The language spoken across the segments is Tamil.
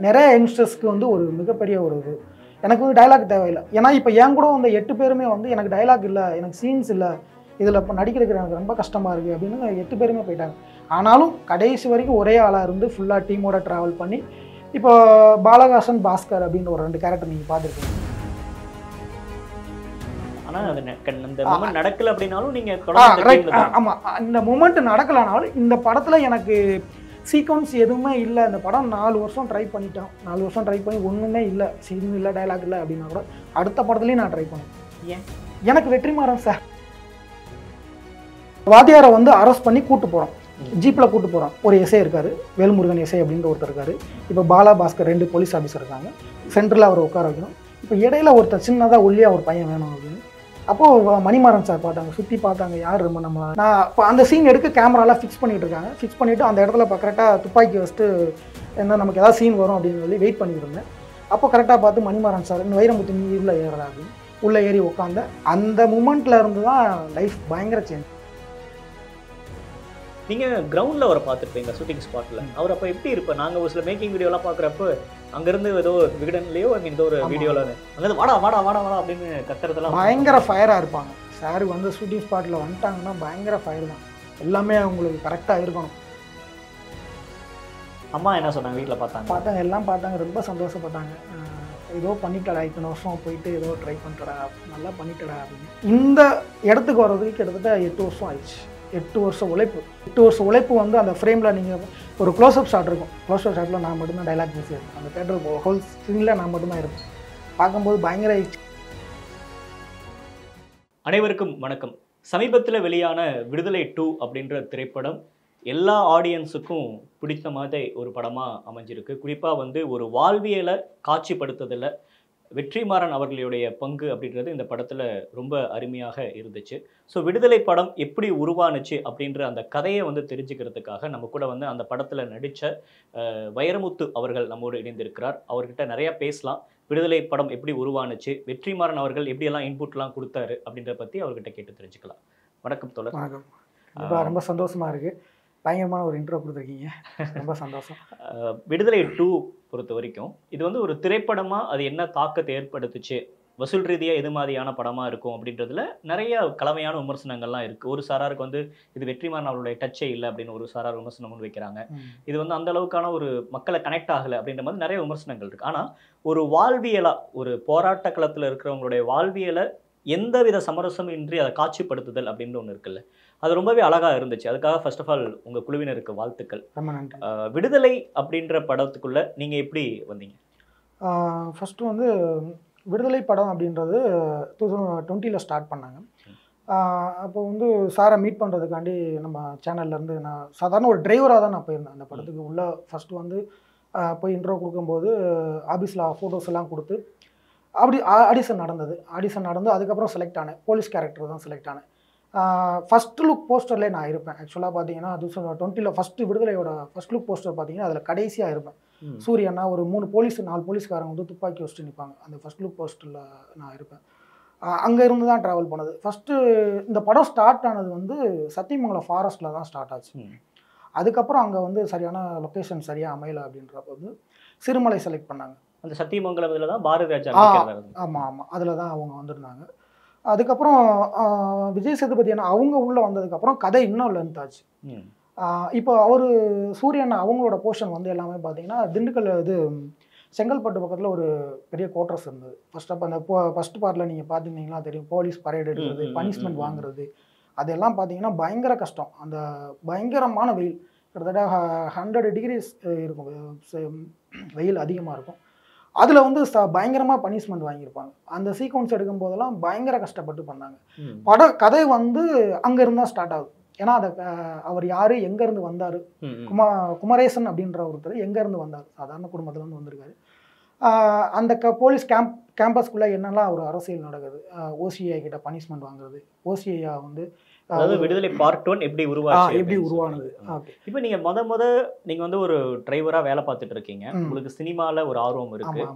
நிறைய யங்ஸ்டர்ஸ்க்கு வந்து ஒரு மிகப்பெரிய ஒரு இது. எனக்கு வந்து டயலாக் தேவையில்லை. ஏன்னா இப்போ என் கூட வந்த 8 பேருமே வந்து எனக்கு டயலாக் இல்லை, எனக்கு சீன்ஸ் இல்லை, இதில் இப்போ நடிக்கிறதுக்கு எனக்கு ரொம்ப கஷ்டமாக இருக்குது அப்படின்னு 8 பேருமே போயிட்டாங்க. ஆனாலும் கடைசி வரைக்கும் ஒரே ஆளாக இருந்து ஃபுல்லாக டீமோட ட்ராவல் பண்ணி இப்போ பாலகாசன், பாஸ்கர் அப்படின்னு ஒரு 2 கேரக்டர் நீங்கள் பார்த்துருக்கீங்க. ஆனால் அது இந்த மூமெண்ட் நடக்கல அப்படின்னாலும் நீங்கள் தொடர்ந்து ஆமாம், இந்த மூமெண்ட் நடக்கலனாலும் இந்த படத்தில் எனக்கு சீக்வன்ஸ் எதுவுமே இல்லை. இந்த படம் 4 வருஷம் ட்ரை பண்ணிட்டேன். 4 வருஷம் ட்ரை பண்ணி ஒன்றுமே இல்லை, சீன் இல்லை, டைலாக் இல்லை அப்படின்னா கூட அடுத்த படத்துலேயும் நான் ட்ரை பண்ணேன். ஏன்? எனக்கு வெற்றிமாறன் சார் வாத்தியாரை வந்து அரெஸ்ட் பண்ணி கூட்டு போகிறோம், ஜீப்பில் கூட்டு போகிறோம். ஒரு எஸ்ஐ இருக்கார், வேல்முருகன் எஸ்ஐ அப்படின்ற ஒருத்தர் இருக்கார். இப்போ பாலா, பாஸ்கர் 2 போலீஸ் ஆஃபீஸர் இருக்காங்க. சென்டரில் அவர் உட்கார வைக்கணும். இப்போ இடையில ஒருத்தர் சின்னதாக ஒல்லியாக ஒரு பையன் வேணும் அப்படின்னு. அப்போது மணிமாறன் சார் பார்த்தாங்க, சுற்றி பார்த்தாங்க, யார் ரொம்ப நம்ம நான் இப்போ அந்த சீன் எடுக்க கேமராலாம் ஃபிக்ஸ் பண்ணிகிட்டு இருக்காங்க. ஃபிக்ஸ் பண்ணிவிட்டு அந்த இடத்துல இப்போ கரெக்டாக துப்பாக்கி வச்சுட்டு என்ன நமக்கு ஏதாவது சீன் வரும் அப்படின்னு சொல்லி வெயிட் பண்ணிட்டு இருந்தேன். அப்போ கரெக்டாக பார்த்து மணிமாறன் சார் இந்த வைரமுத்து நீ உள்ளே ஏறா அப்படின்னு உள்ளே ஏறி உட்காந்த அந்த மூமெண்ட்டில் இருந்து தான் லைஃப் பயங்கர சேஞ்ச். நீங்கள் கிரவுண்டில் அவரை பார்த்துருப்பீங்க ஷூட்டிங் ஸ்பாட்டில். அவர் அப்போ எப்படி இருப்பார்? நாங்கள் ஒரு சில மேக்கிங் வீடியோலாம் பார்க்குறப்ப அங்கேருந்து ஏதோ விகடன்லேயோ ஏதோ ஒரு வீடியோவில் அங்கேருந்து வாடா வாடா வாடா வாடா அப்படின்னு கத்துறதுலாம் பயங்கர ஃபயராக இருப்பாங்க. சார் வந்து ஷூட்டிங் ஸ்பாட்டில் வந்துட்டாங்கன்னா பயங்கர ஃபயர் தான். எல்லாமே அவங்களுக்கு கரெக்டாக இருக்கணும். அம்மா என்ன சொன்னாங்க? வீட்டில் பார்த்தாங்க, எல்லாம் பார்த்தாங்க, ரொம்ப சந்தோஷப்பட்டாங்க. ஏதோ பண்ணிட்டடா, இத்தனை வருஷம் போயிட்டு ஏதோ ட்ரை பண்ணிட்டடா, நல்லா பண்ணிட்டடா அப்படின்னு. இந்த இடத்துக்கு வர்றதுக்கு கிட்டத்தட்ட 8 வருஷம் ஆயிடுச்சு. 8 வருஷம் உழைப்பு. 8 வருஷம் உழைப்பு வந்து அந்த ஃப்ரேமில் நீங்கள் ஒரு க்ளோஸ்அப் ஷாட் இருக்கும். க்ளோஸ்அப் ஷாட்டில் நான் மட்டும்தான் டைலாக் பேசியிருக்கேன். அந்த தேட்டர் ஹோல் சீனில் நான் மட்டும்தான் இருப்பேன். பார்க்கும்போது பயங்கர ஆயிடுச்சு. அனைவருக்கும் வணக்கம். சமீபத்தில் வெளியான விடுதலை 2 அப்படின்ற திரைப்படம் எல்லா ஆடியன்ஸுக்கும் பிடித்த மாதிரி ஒரு படமாக அமைஞ்சிருக்கு. குறிப்பாக வந்து ஒரு வாழ்வியலை காட்சிப்படுத்துதில் வெற்றிமாறன் அவர்களுடைய பங்கு அப்படின்றது இந்த படத்தில் ரொம்ப அருமையாக இருந்துச்சு. ஸோ விடுதலை படம் எப்படி உருவானுச்சு அப்படின்ற அந்த கதையை வந்து தெரிஞ்சுக்கிறதுக்காக நம்ம கூட வந்து அந்த படத்தில் நடித்த வைரமுத்து அவர்கள் நம்மோடு இணைந்திருக்கிறார். அவர்கிட்ட நிறையா பேசலாம். விடுதலை படம் எப்படி உருவானுச்சு, வெற்றிமாறன் அவர்கள் எப்படியெல்லாம் இன்புட்லாம் கொடுத்தாரு அப்படின்றத பற்றி அவர்கிட்ட கேட்டு தெரிஞ்சுக்கலாம். வணக்கம் தோழர். வணக்கம். ரொம்ப சந்தோஷமாக இருக்குது. பயங்கரமான ஒரு இன்ட்ரோ கொடுத்துருக்கீங்க, ரொம்ப சந்தோஷம். விடுதலை 2 பொறுத்த வரைக்கும் இது வந்து ஒரு திரைப்படமாக அது என்ன தாக்கத்தை ஏற்படுத்துச்சு, வசூல் ரீதியாக எது மாதிரியான படமாக இருக்கும் அப்படின்றதுல நிறைய கலவையான விமர்சனங்கள்லாம் இருக்குது. ஒரு சாராருக்கு வந்து இது வெற்றிமாறன் அவருடைய டச்சே இல்லை அப்படின்னு ஒரு சாரார் விமர்சனம் முன் வைக்கிறாங்க. இது வந்து அந்த அளவுக்கான ஒரு மக்களை கனெக்ட் ஆகலை அப்படின்ற மாதிரி நிறைய விமர்சனங்கள் இருக்குது. ஆனால் ஒரு வாழ்வியலாக ஒரு போராட்ட களத்தில் இருக்கிறவங்களுடைய வாழ்வியலை எந்தவித சமரசமும் இன்றி அதை காட்சிப்படுத்துதல் அப்படின்னு ஒன்று இருக்குல்ல, அது ரொம்பவே அழகாக இருந்துச்சு. அதுக்காக ஃபர்ஸ்ட் ஆஃப் ஆல் உங்கள் குழுவினருக்கு வாழ்த்துக்கள். ரொம்ப நன்றி. விடுதலை அப்படின்ற படத்துக்குள்ளே நீங்கள் எப்படி வந்தீங்க? ஃபஸ்ட்டு வந்து விடுதலை படம் அப்படின்றது 2020 ஸ்டார்ட் பண்ணாங்க. அப்போ வந்து சாரை மீட் பண்ணுறதுக்காண்டி நம்ம சேனல்லேருந்து நான் சாதாரண ஒரு டிரைவராக தான் நான் போயிருந்தேன் அந்த படத்துக்கு. உள்ளே ஃபஸ்ட்டு வந்து போய் இன்ட்ரோ கொடுக்கும்போது ஆஃபீஸில் ஃபோட்டோஸ் எல்லாம் கொடுத்து அப்படி ஆடிஷன் நடந்து அதுக்கப்புறம் செலக்ட் ஆனேன். போலீஸ் கேரக்டர் தான் செலக்ட் ஆனேன். ஃபஸ்ட்டு லுக் போஸ்டர்லேயே நான் இருப்பேன். ஆக்சுவலாக பார்த்தீங்கன்னா 2020 ஃபஸ்ட்டு விடுதலையோட ஃபஸ்ட் லுக் போஸ்டர் பார்த்தீங்கன்னா அதில் கடைசியாக இருப்பேன். சூரியனா ஒரு 4 போலீஸ்காரங்க வந்து துப்பாக்கி வச்சுட்டு நிற்பாங்க. அந்த ஃபஸ்ட் லுக் போஸ்டரில் நான் இருப்பேன். அங்கே இருந்து தான் ட்ராவல் பண்ணது. ஃபஸ்ட்டு இந்த படம் ஸ்டார்ட் ஆனது வந்து சத்தியமங்கலம் ஃபாரஸ்ட்டில் தான் ஸ்டார்ட் ஆச்சு. அதுக்கப்புறம் அங்கே வந்து சரியான லொக்கேஷன் சரியாக அமையலை அப்படின்றப்ப வந்து சிறுமலை செலக்ட் பண்ணாங்க. அந்த சத்தியமங்கலம் இதில் தான் பாரதி ராஜா. ஆமாம், அதில் தான் அவங்க வந்திருந்தாங்க. அதுக்கப்புறம் விஜய் சேதுபதி அண்ணா அவங்க உள்ளே வந்ததுக்கப்புறம் கதை இன்னும் லென்த் ஆச்சு. இப்போ அவர் சூரியன் அவங்களோட போர்ஷன் வந்து எல்லாமே பார்த்தீங்கன்னா திண்டுக்கல் இது செங்கல்பட்டு பக்கத்தில் ஒரு பெரிய கோட்ரஸ் இருந்தது. ஃபஸ்ட் பார்ட்டில் நீங்கள் பார்த்துருந்தீங்கன்னா தெரியும், போலீஸ் பரேட் எடுக்கிறது, பனிஷ்மெண்ட் வாங்குறது, அதெல்லாம் பார்த்தீங்கன்னா பயங்கர கஷ்டம். அந்த பயங்கரமான வெயில், கிட்டத்தட்ட 100 டிகிரிஸ் இருக்கும், வெயில் அதிகமாக இருக்கும். அதில் வந்து பயங்கரமாக பனிஷ்மெண்ட் வாங்கியிருப்பாங்க. அந்த சீக்வன்ஸ் எடுக்கும் போதெல்லாம் பயங்கர கஷ்டப்பட்டு பண்ணாங்க. கதை வந்து அங்கேருந்து தான் ஸ்டார்ட் ஆகுது. ஏன்னா அதை அவர் யார், எங்கேருந்து வந்தார், குமரேசன் அப்படின்ற ஒருத்தர் எங்கேருந்து வந்தார், சாதாரண குடும்பத்துலேருந்து வந்திருக்காரு. அந்த போலீஸ் கேம்பஸ்குள்ளே என்னெல்லாம் ஒரு அரசியல் நடக்குது, ஓசிஐ கிட்ட பனிஷ்மெண்ட் வாங்குறது, ஓசிஐயா வந்து அதாவது விடுதலை பார்ட் 1 எப்படி உருவானது. இப்போ நீங்கள் நீங்கள் வந்து ஒரு டிரைவராக வேலை பார்த்துட்டு இருக்கீங்க, உங்களுக்கு சினிமாவில் ஒரு ஆர்வம் இருக்கு.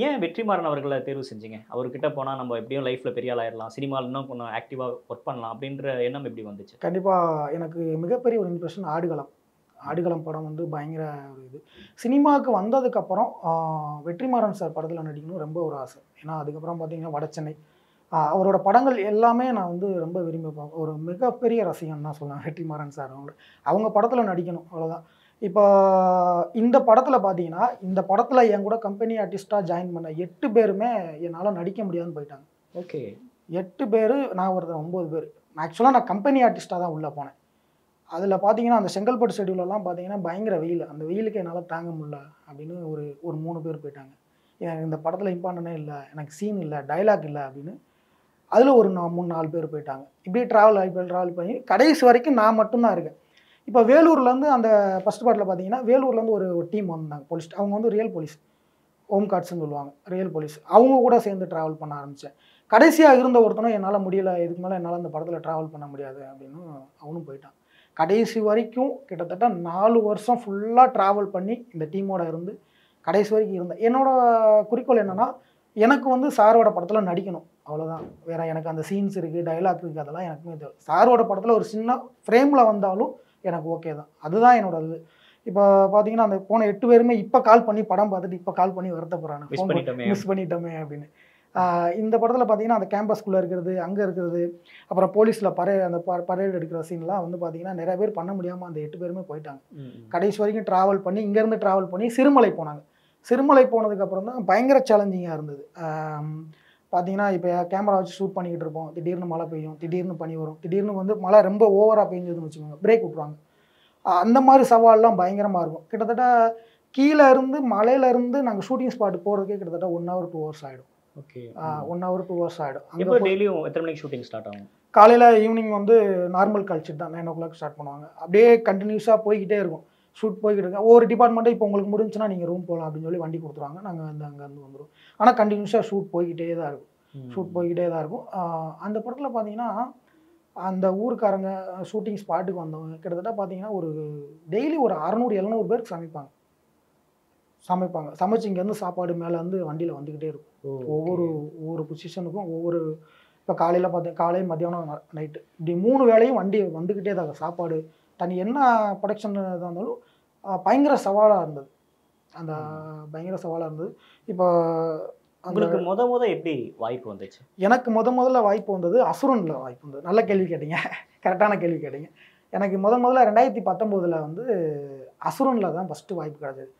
ஏன் வெற்றிமாறன் அவர்களை தேர்வு செஞ்சீங்க? அவர்கிட்ட போனால் நம்ம எப்படியும் லைஃப்பில் பெரிய ஆள் ஆயிடலாம், சினிமாவில் இன்னும் கொஞ்சம் ஆக்டிவாக ஒர்க் பண்ணலாம் அப்படின்ற எண்ணம் எப்படி வந்துச்சு? கண்டிப்பாக எனக்கு மிகப்பெரிய ஒரு இம்ப்ரெஷன் ஆடுகளம். ஆடுகளம் படம் வந்து பயங்கர ஒரு இது. சினிமாவுக்கு வந்ததுக்கப்புறம் வெற்றிமாறன் சார் படத்தில் நடிக்கணும் ரொம்ப ஒரு ஆசை. ஏன்னா அதுக்கப்புறம் பார்த்தீங்கன்னா வடச்சென்னை அவரோட படங்கள் எல்லாமே நான் வந்து ரொம்ப விரும்பி பார்ப்பேன். ஒரு மிகப்பெரிய ரசிகன் தான் சொல்லுவேன் வெற்றிமாறன் சார். அவங்க படத்தில் நடிக்கணும் அவ்வளோதான். இப்போ இந்த படத்தில் பார்த்தீங்கன்னா இந்த படத்தில் என் கூட கம்பெனி ஆர்டிஸ்ட்டாக ஜாயின் பண்ண 8 பேருமே என்னால் நடிக்க முடியாதுன்னு போயிட்டாங்க. ஓகே. 8 பேர், நான் ஒருத்தர் 9 பேர். ஆக்சுவலாக நான் கம்பெனி ஆர்டிஸ்ட்டாக தான் உள்ளே போனேன். அதில் பார்த்தீங்கன்னா அந்த செங்கல்பட்டு ஷெட்யூலெல்லாம் பார்த்தீங்கன்னா பயங்கர வெயில். அந்த வெயிலுக்கு என்னால் தாங்க முடியல அப்படின்னு ஒரு 3 பேர் போயிட்டாங்க. எனக்கு இந்த படத்தில் இம்பார்ட்டனே இல்லை, எனக்கு சீன் இல்லை, டைலாக் இல்லை அப்படின்னு அதில் ஒரு 3-4 பேர் போயிட்டாங்க. இப்படியே ட்ராவல் பண்ணி கடைசி வரைக்கும் நான் மட்டும்தான் இருக்கேன். இப்போ வேலூர்லேருந்து அந்த ஃபஸ்ட் பார்ட்டில் பார்த்தீங்கன்னா வேலூர்லேருந்து ஒரு டீம் வந்தாங்க போலீஸ். அவங்க வந்து ரியல் போலீஸ், ஹோம் கார்ட்ஸ்ன்னு சொல்லுவாங்க, ரியல் போலீஸ். அவங்க கூட சேர்ந்து ட்ராவல் பண்ண ஆரம்பித்தேன். கடைசியாக இருந்த ஒருத்தனும் என்னால் முடியலை, இதுக்கு மேலே என்னால் இந்த படத்தில் ட்ராவல் பண்ண முடியாது அப்படின்னு அவனும் போயிட்டான். கடைசி வரைக்கும் கிட்டத்தட்ட 4 வருஷம் ஃபுல்லாக ட்ராவல் பண்ணி இந்த டீமோட இருந்து கடைசி வரைக்கும் இருந்தேன். என்னோடய குறிக்கோள் என்னென்னா எனக்கு வந்து சாரோட படத்தில் நடிக்கணும், அவ்வளோதான். வேறு எனக்கு அந்த சீன்ஸ் இருக்குது, டைலாக் இருக்குது, அதெல்லாம் எனக்குமே தேவை. சாரோட படத்தில் ஒரு சின்ன ஃப்ரேமில் வந்தாலும் எனக்கு ஓகே தான். அதுதான் என்னோட இது. இப்போ பார்த்தீங்கன்னா அந்த போன 8 பேருமே இப்போ கால் பண்ணி படம் பார்த்துட்டு இப்போ கால் பண்ணி வருத்தப்படுறாங்க, மிஸ் பண்ணிட்டோமே அப்படின்னு. இந்த படத்தில் பார்த்தீங்கன்னா அந்த கேம்பஸ்குள்ளே இருக்கிறது, அங்கே இருக்கிறது, அப்புறம் போலீஸில் அந்த பரேட் எடுக்கிற சீன்லாம் வந்து பார்த்தீங்கன்னா நிறைய பேர் பண்ண முடியாமல் அந்த 8 பேருமே போயிட்டாங்க. கடைசி வரைக்கும் ட்ராவல் பண்ணி இங்கேருந்து ட்ராவல் பண்ணி சிறுமலை போனாங்க. சிறுமலை போனதுக்கப்புறம் தான் பயங்கர சேலஞ்சிங்காக இருந்தது. பார்த்தீங்கன்னா இப்போ கேமரா வச்சு ஷூட் பண்ணிக்கிட்டு இருப்போம், திடீர்னு மழை பெய்யும், திடீர்னு பனி வரும், திடீர்னு வந்து மழை ரொம்ப ஓவராக பெஞ்சதுன்னு வச்சுக்கோங்க, பிரேக் விட்ருவாங்க. அந்த மாதிரி சவால்லாம் பயங்கரமாக இருக்கும். கிட்டத்தட்ட கீழே இருந்து மலையிலேருந்து நாங்கள் ஷூட்டிங் ஸ்பாட் போகிறதுக்கே கிட்டத்தட்ட 1 hour 2 hours ஆகிடும். ஓகே. 1 hour 2 hours ஆகிடும். அங்கே டெய்லியும் எத்தனை மணிக்கு ஷூட்டிங் ஸ்டார்ட் ஆகும்? காலையில் ஈவினிங் வந்து நார்மல் கல்ச்சர் தான் 9 o'clock ஸ்டார்ட் பண்ணுவாங்க. அப்படியே கண்டினியூஸாக போய்கிட்டே இருக்கும், ஷூட் போய்கிட்டு இருக்கேன். ஒவ்வொரு டிபார்ட்மெண்ட்டு இப்போ உங்களுக்கு முடிஞ்சுன்னா நீங்கள் ரூம் போகலாம் அப்படின்னு சொல்லி வண்டி கொடுத்துருவாங்க, நாங்கள் வந்து அங்கேருந்து வந்துடுவோம். ஆனால் கண்டினியூஸாக ஷூட் போய்கிட்டே தான் இருக்கும். அந்த படத்தில் பார்த்தீங்கன்னா அந்த ஊருக்காரங்க ஷூட்டிங் ஸ்பாட்டுக்கு வந்தவங்க கிட்டத்தட்ட பார்த்தீங்கன்னா ஒரு டெய்லி ஒரு 600-700 பேருக்கு சமைப்பாங்க. சமைச்சு இங்கேருந்து சாப்பாடு மேலே வந்து வண்டியில் வந்துக்கிட்டே இருக்கும். ஒவ்வொரு பொசிஷனுக்கும் இப்போ காலையில் காலை மத்தியானம் நைட்டு இப்படி 3 வேளையும் வண்டி வந்துக்கிட்டே தான் சாப்பாடு தனி என்ன ப்ரொடக்ஷன் இதாக இருந்தாலும் பயங்கர சவாலாக இருந்தது. இப்போ உங்களுக்கு முத எப்படி வாய்ப்பு வந்துச்சு? எனக்கு முதல்ல வாய்ப்பு வந்தது அசுரனில் வாய்ப்பு வந்தது. நல்ல கேள்வி கேட்டீங்க, கரெக்டான கேள்வி கேட்டீங்க. எனக்கு முதல்ல 2019 வந்து அசுரனில் தான் ஃபஸ்ட்டு வாய்ப்பு கிடச்சிது.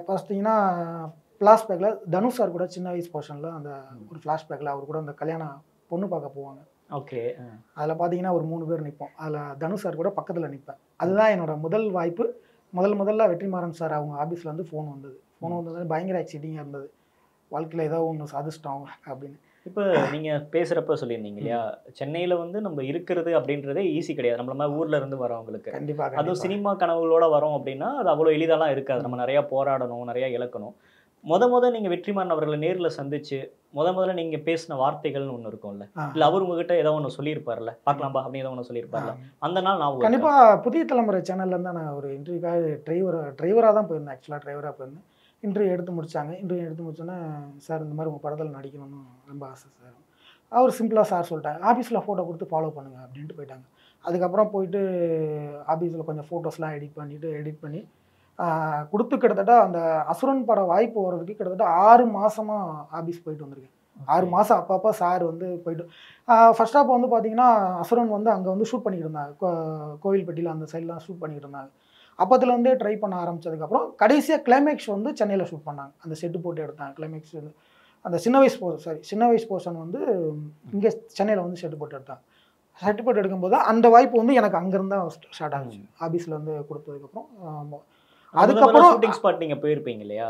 பார்த்தீங்கன்னா ஃப்ளாஷ்பேக்கில் தனுஷ் சார் கூட சின்ன வயசு போர்ஷனில் அந்த ஒரு ஃப்ளாஷ்பேக்கில் அவர் கூட அந்த கல்யாணம் பொண்ணு பார்க்க போவாங்க. ஓகே. அதில் பார்த்தீங்கன்னா ஒரு 3 பேர் நிற்போம். அதில் தனுஷ் சார் கூட பக்கத்தில் நிற்பேன். அதுதான் என்னோட முதல் வாய்ப்பு. முதல்ல வெற்றிமாறன் சார் அவங்க ஆஃபீஸில் வந்து ஃபோன் வந்தது பயங்கர எக்ஸைட்டிங்காக இருந்தது. வாழ்க்கையில் ஏதோ ஒன்று சாதிச்சிட்டோம் அப்படின்னு. இப்போ நீங்கள் பேசுகிறப்ப சொல்லியிருந்தீங்க இல்லையா, சென்னையில் வந்து நம்ம இருக்கிறது அப்படின்றதே ஈஸி கிடையாது. நம்மள மாதிரி ஊரில் இருந்து வரவங்களுக்கு கண்டிப்பாக அதுவும் சினிமா கனவுகளோட வரோம் அப்படின்னா அது அவ்வளோ எளிதாலாம் இருக்காது. நம்ம நிறையா போராடணும், நிறையா இழக்கணும். நீங்கள் வெற்றிமாறன் அவர்களை நேரில் சந்திச்சு முதல்ல நீங்கள் பேசின வார்த்தைகள்னு ஒன்று இருக்கும்ல, இல்லை அவர் உங்ககிட்ட ஏதோ ஒன்று சொல்லியிருப்பார்ல, பார்க்கலாம்பா அப்படின்னு ஏதோ ஒன்று சொல்லியிருப்பார்ல, அந்த நாள் நான் கண்டிப்பாக புதிய தலைமுறை சேனல்லேருந்து தான் நான் ஒரு இன்டர்வியூக்காக டிரைவராக தான் போயிருந்தேன். ஆக்சுவலாக டிரைவராக போயிருந்தேன். இன்டர்வியூ எடுத்து முடிச்சோன்னே சார் இந்த மாதிரி உங்கள் படத்தில் நடிக்கணும்னு ரொம்ப ஆசை சார். அவர் சிம்பிளாக சார் சொல்லிட்டாங்க, ஆஃபீஸில் ஃபோட்டோ கொடுத்து ஃபாலோ பண்ணுங்கள் அப்படின்ட்டு போயிட்டாங்க. அதுக்கப்புறம் போயிட்டு ஆஃபீஸில் கொஞ்சம் ஃபோட்டோஸ்லாம் எடிட் பண்ணி கொடுத்து கிட்டத்தட்ட அந்த அசுரன் பட வாய்ப்பு வர்றதுக்கு கிட்டத்தட்ட 6 மாதமாக ஆஃபீஸ் போயிட்டு வந்திருக்கேன். 6 மாதம் அப்பப்போ சார் வந்து போயிட்டு ஃபர்ஸ்ட் ஆஃப் வந்து பார்த்தீங்கன்னா அசுரன் வந்து அங்கே வந்து ஷூட் பண்ணிக்கிட்டு இருந்தாங்க, கோவில்பட்டியில் அந்த சைட்லாம் ஷூட் பண்ணிக்கிட்டு இருந்தாங்க. அப்போத்துலேருந்தே ட்ரை பண்ண ஆரம்பித்ததுக்கப்புறம் கடைசியாக கிளைமேக்ஸ் வந்து சென்னையில் ஷூட் பண்ணாங்க. அந்த செட்டு போட்டு எடுத்தாங்க. கிளைமேக்ஸ் அந்த சின்ன வயசு போர்ஷன் வந்து இங்கே சென்னையில் வந்து செட்டு போட்டு எடுத்தாங்க. செட்டு போட்டு எடுக்கும்போது அந்த வாய்ப்பு வந்து எனக்கு அங்கேருந்து தான் ஸ்டார்ட் ஆச்சு. ஆஃபீஸில் வந்து கொடுத்ததுக்கப்புறம் அதுக்கப்புறம் ஷூட்டிங் ஸ்பாட் நீங்கள் போயிருப்பீங்க இல்லையா,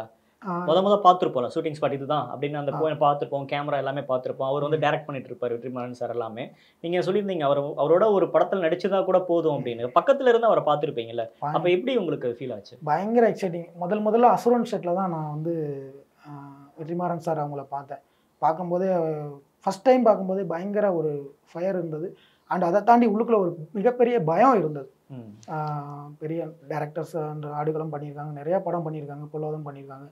முதல்ல பார்த்துருப்போம் ஷூட்டிங் ஸ்பாட் இதுதான் அப்படின்னு அந்த பார்த்துருப்போம், கேமரா எல்லாமே பார்த்துருப்போம். அவர் வந்து டைரக்ட் பண்ணிட்டு இருப்பார் வெற்றிமாறன் சார் எல்லாமே. நீங்கள் சொல்லியிருந்தீங்க அவரோட ஒரு படத்தில் நடிச்சதா கூட போதும் அப்படின்னு. பக்கத்தில் இருந்து அவரை பார்த்துருப்பீங்கல்ல, அப்போ எப்படி உங்களுக்கு ஃபீல் ஆச்சு? பயங்கர எக்ஸைட்டிங். முதல்ல அசுரன் செட்டில் தான் நான் வந்து வெற்றிமாறன் சார் அவங்கள பார்த்தேன். பார்க்கும்போதே ஃபஸ்ட் டைம் பார்க்கும்போதே பயங்கர ஒரு ஃபயர் இருந்தது. அண்ட் அதை தாண்டி உள்ளுக்குள்ள ஒரு மிகப்பெரிய பயம் இருந்தது. பெரிய டைரக்டர்ஸ் அண்ட் ஆடுகளும் பண்ணியிருக்காங்க, நிறையா படம் பண்ணியிருக்காங்க, பொல்லாதம் பண்ணியிருக்காங்க.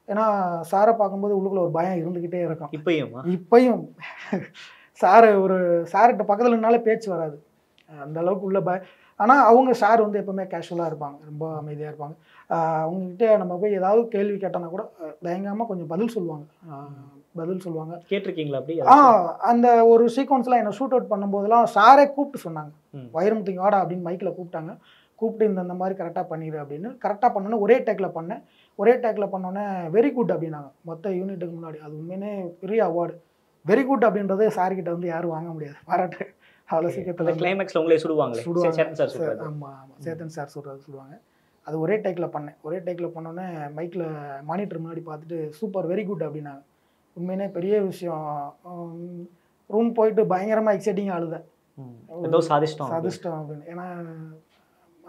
ஏன்னா சாரை பார்க்கும்போது உள்ளுக்குள்ள ஒரு பயம் இருந்துக்கிட்டே இருக்கும். இப்பயும் சார்கிட்ட பக்கத்தில் இருந்தாலே பேச்சு வராது. அந்த அளவுக்கு உள்ள ஆனால் அவங்க சார் வந்து எப்போவுமே கேஷுவலாக இருப்பாங்க, ரொம்ப அமைதியாக இருப்பாங்க. அவங்ககிட்ட நம்ம போய் ஏதாவது கேள்வி கேட்டோன்னா கூட தயங்காமல் கொஞ்சம் பதில் சொல்லுவாங்க. கேட்டிருக்கீங்களா அப்படி? அந்த ஒரு சீக்வன்ஸ்லாம் என்னை ஷூட் அவுட் பண்ணும்போதெல்லாம் சாரே கூப்பிட்டு சொன்னாங்க, வைரமுத்து வாடா அப்படின்னு மைக்கில் கூப்பிட்டாங்க. கூப்பிட்டு இந்த மாதிரி கரெக்டாக பண்ணிடு அப்படின்னு. கரெக்டாக பண்ணோன்னே ஒரே டேக்கில் பண்ணேன். ஒரே டேக்கில் பண்ணோன்னே வெரி குட் அப்படின்னாங்க மொத்த யூனிட்டுக்கு முன்னாடி. அது உண்மையிலே பெரிய அவார்டு. வெரி குட் அப்படின்றது சார்கிட்ட வந்து யாரும் வாங்க முடியாது பாராட்டு. அவ்வளோ சீக்கிரத்தில் கிளைமேக்ஸில் உங்களே சுடுவாங்க. ஆமாம், சேத்தன் சார் சொல்லுவாங்க. அது ஒரே டேக்கில் பண்ணேன். ஒரே டேக்கில் பண்ணோன்னே மைக்கில் மானிட்டர் முன்னாடி பார்த்துட்டு சூப்பர் வெரி குட் அப்படின்னாங்க. உண்மையிலே பெரிய விஷயம். ரூம் போயிட்டு பயங்கரமாக எக்ஸைட்டிங்காக அழுதேன். சாதிஷ்டம் அப்படின்னு. ஏன்னா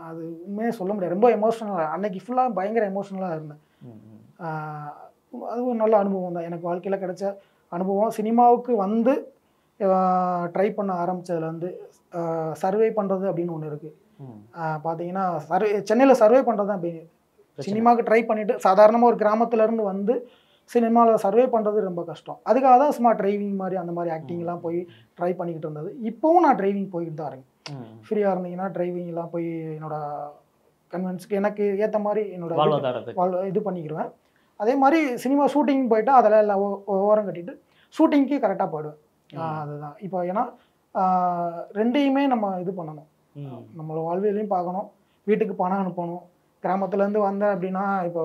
அது உண்மையே சொல்ல முடியாது, ரொம்ப எமோஷனலாக அன்னைக்கு ஃபுல்லாக பயங்கர எமோஷனலாக இருந்தேன். அது ஒரு நல்ல அனுபவம் தான் எனக்கு வாழ்க்கையில் கிடைச்ச அனுபவம். சினிமாவுக்கு வந்து ட்ரை பண்ண ஆரம்பித்ததுலேருந்து சர்வே பண்ணுறது அப்படின்னு ஒன்று இருக்குது. பார்த்தீங்கன்னா சென்னையில் சர்வே பண்ணுறது தான். சினிமாவுக்கு ட்ரை பண்ணிவிட்டு சாதாரணமாக ஒரு கிராமத்துலேருந்து வந்து சினிமாவில் சர்வே பண்ணுறது ரொம்ப கஷ்டம். அதுக்காக தான் சும்மா டிரைவிங் மாதிரி அந்த மாதிரி ஆக்டிங்லாம் போய் ட்ரை பண்ணிக்கிட்டு இருந்தது. இப்போவும் நான் டிரைவிங் போய்கிட்டு தான் இருக்கேன். ஃப்ரீயாக இருந்தீங்கன்னா டிரைவிங்லாம் போய் என்னோட கன்வென்ஸ்க்கு எனக்கு ஏற்ற மாதிரி என்னோட இது பண்ணிக்கிடுவேன். அதே மாதிரி சினிமா ஷூட்டிங் போயிட்டு அதில் எல்லாம் ஓரம் கட்டிட்டு ஷூட்டிங்க்கு கரெக்டாக போயிடுவேன். அதுதான் இப்போ. ஏன்னா ரெண்டையுமே நம்ம இது பண்ணணும். நம்மளோட வாழ்வியலையும் பார்க்கணும், வீட்டுக்கு பணம் அனுப்பணும். கிராமத்துலேருந்து வந்தேன் அப்படின்னா இப்போ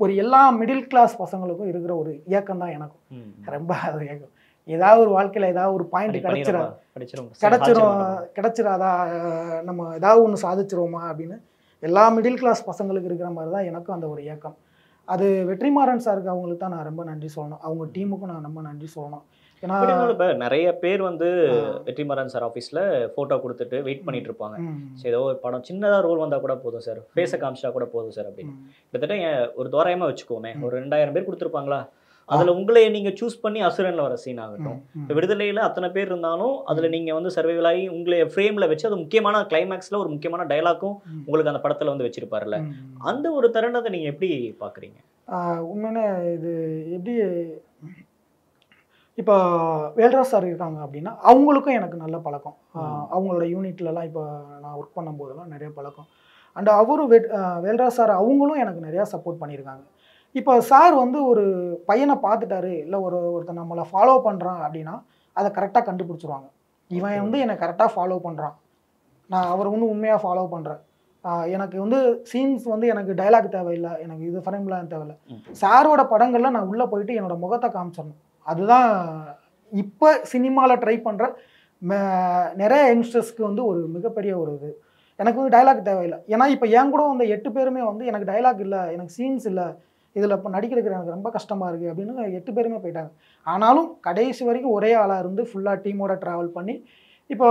ஒரு எல்லா மிடில் கிளாஸ் பசங்களுக்கும் இருக்கிற ஒரு இயக்கம் தான் எனக்கும். ரொம்ப அது இயக்கம். ஏதாவது ஒரு வாழ்க்கையில் ஏதாவது ஒரு பாயிண்ட் கிடைச்சிடாதா, நம்ம ஏதாவது ஒன்று சாதிச்சிருவோமா அப்படின்னு எல்லா மிடில் கிளாஸ் பசங்களுக்கு இருக்கிற மாதிரி தான் எனக்கும் அந்த ஒரு இயக்கம். அது வெற்றிமாறன் சாருக்கு அவங்களுக்கு தான் நான் ரொம்ப நன்றி சொல்லணும். அவங்க டீமுக்கும் நான் ரொம்ப நன்றி சொல்லணும். ஏன்னா இப்போ நிறைய பேர் வந்து வெற்றிமாறன் சார் ஆஃபீஸில் ஃபோட்டோ கொடுத்துட்டு வெயிட் பண்ணிட்டு இருப்பாங்க. சரி, ஏதோ ஒரு படம் சின்னதாக ரோல் வந்தால் கூட போதும் சார், ஃபேஸை காமிச்சா கூட போதும் சார் அப்படின்னு. கிட்டத்தட்ட ஒரு தோராயமாக வச்சுக்கோமே, ஒரு 2000 பேர் கொடுத்துருப்பாங்களா, அதில் உங்களை நீங்கள் சூஸ் பண்ணி அசுரனில் வர சீன் ஆகட்டும், இப்போ விடுதலையில் அத்தனை பேர் இருந்தாலும் அதில் நீங்கள் வந்து சர்வைவல் ஆகி உங்களை ஃப்ரேமில் வச்சு அது முக்கியமான கிளைமேக்ஸில் ஒரு முக்கியமான டைலாக்கும் உங்களுக்கு அந்த படத்தில் வந்து வச்சிருப்பார்ல, அந்த ஒரு தருணத்தை நீங்கள் எப்படி பார்க்குறீங்க? உண்மையிலே இது எப்படி இப்போ வேல்ராஜ் சார் இருக்காங்க அப்படின்னா அவங்களுக்கும் எனக்கு நல்ல பழக்கம். அவங்களோட யூனிட்லலாம் இப்போ நான் ஒர்க் பண்ணும்போதெல்லாம் நிறைய பழக்கம். அண்ட் அவரும் வேல்ராஜ் சார் அவங்களும் எனக்கு நிறையா சப்போர்ட் பண்ணியிருக்காங்க. இப்போ சார் வந்து ஒரு பையனை பார்த்துட்டாரு, இல்லை ஒருத்தர் நம்மளை ஃபாலோ பண்ணுறான் அப்படின்னா அதை கரெக்டாக கண்டுபிடிச்சிருவாங்க. இவன் வந்து என்னை கரெக்டாக ஃபாலோ பண்ணுறான், நான் அவரை வந்து உண்மையாக ஃபாலோ பண்ணுறேன், எனக்கு வந்து சீன்ஸ் வந்து எனக்கு டைலாக் தேவையில்லை, எனக்கு இது ஃப்ரேம்லாம் தேவையில்லை, சாரோட படங்களில் நான் உள்ளே போயிட்டு என்னோடய முகத்தை காமிச்சிடணும். அதுதான் இப்போ சினிமாவில் ட்ரை பண்ணுற நிறைய யங்ஸ்டர்ஸ்க்கு வந்து ஒரு மிகப்பெரிய ஒரு இது. எனக்கு வந்து டைலாக் தேவையில்லை. ஏன்னா இப்போ என் கூட வந்து 8 பேருமே வந்து எனக்கு டைலாக் இல்லை, எனக்கு சீன்ஸ் இல்லை, இதில் இப்போ நடிக்கிறதுக்கு எனக்கு ரொம்ப கஷ்டமாக இருக்குது அப்படின்னு 8 பேருமே போயிட்டாங்க. ஆனாலும் கடைசி வரைக்கும் ஒரே ஆளாக இருந்து ஃபுல்லாக டீமோட ட்ராவல் பண்ணி இப்போ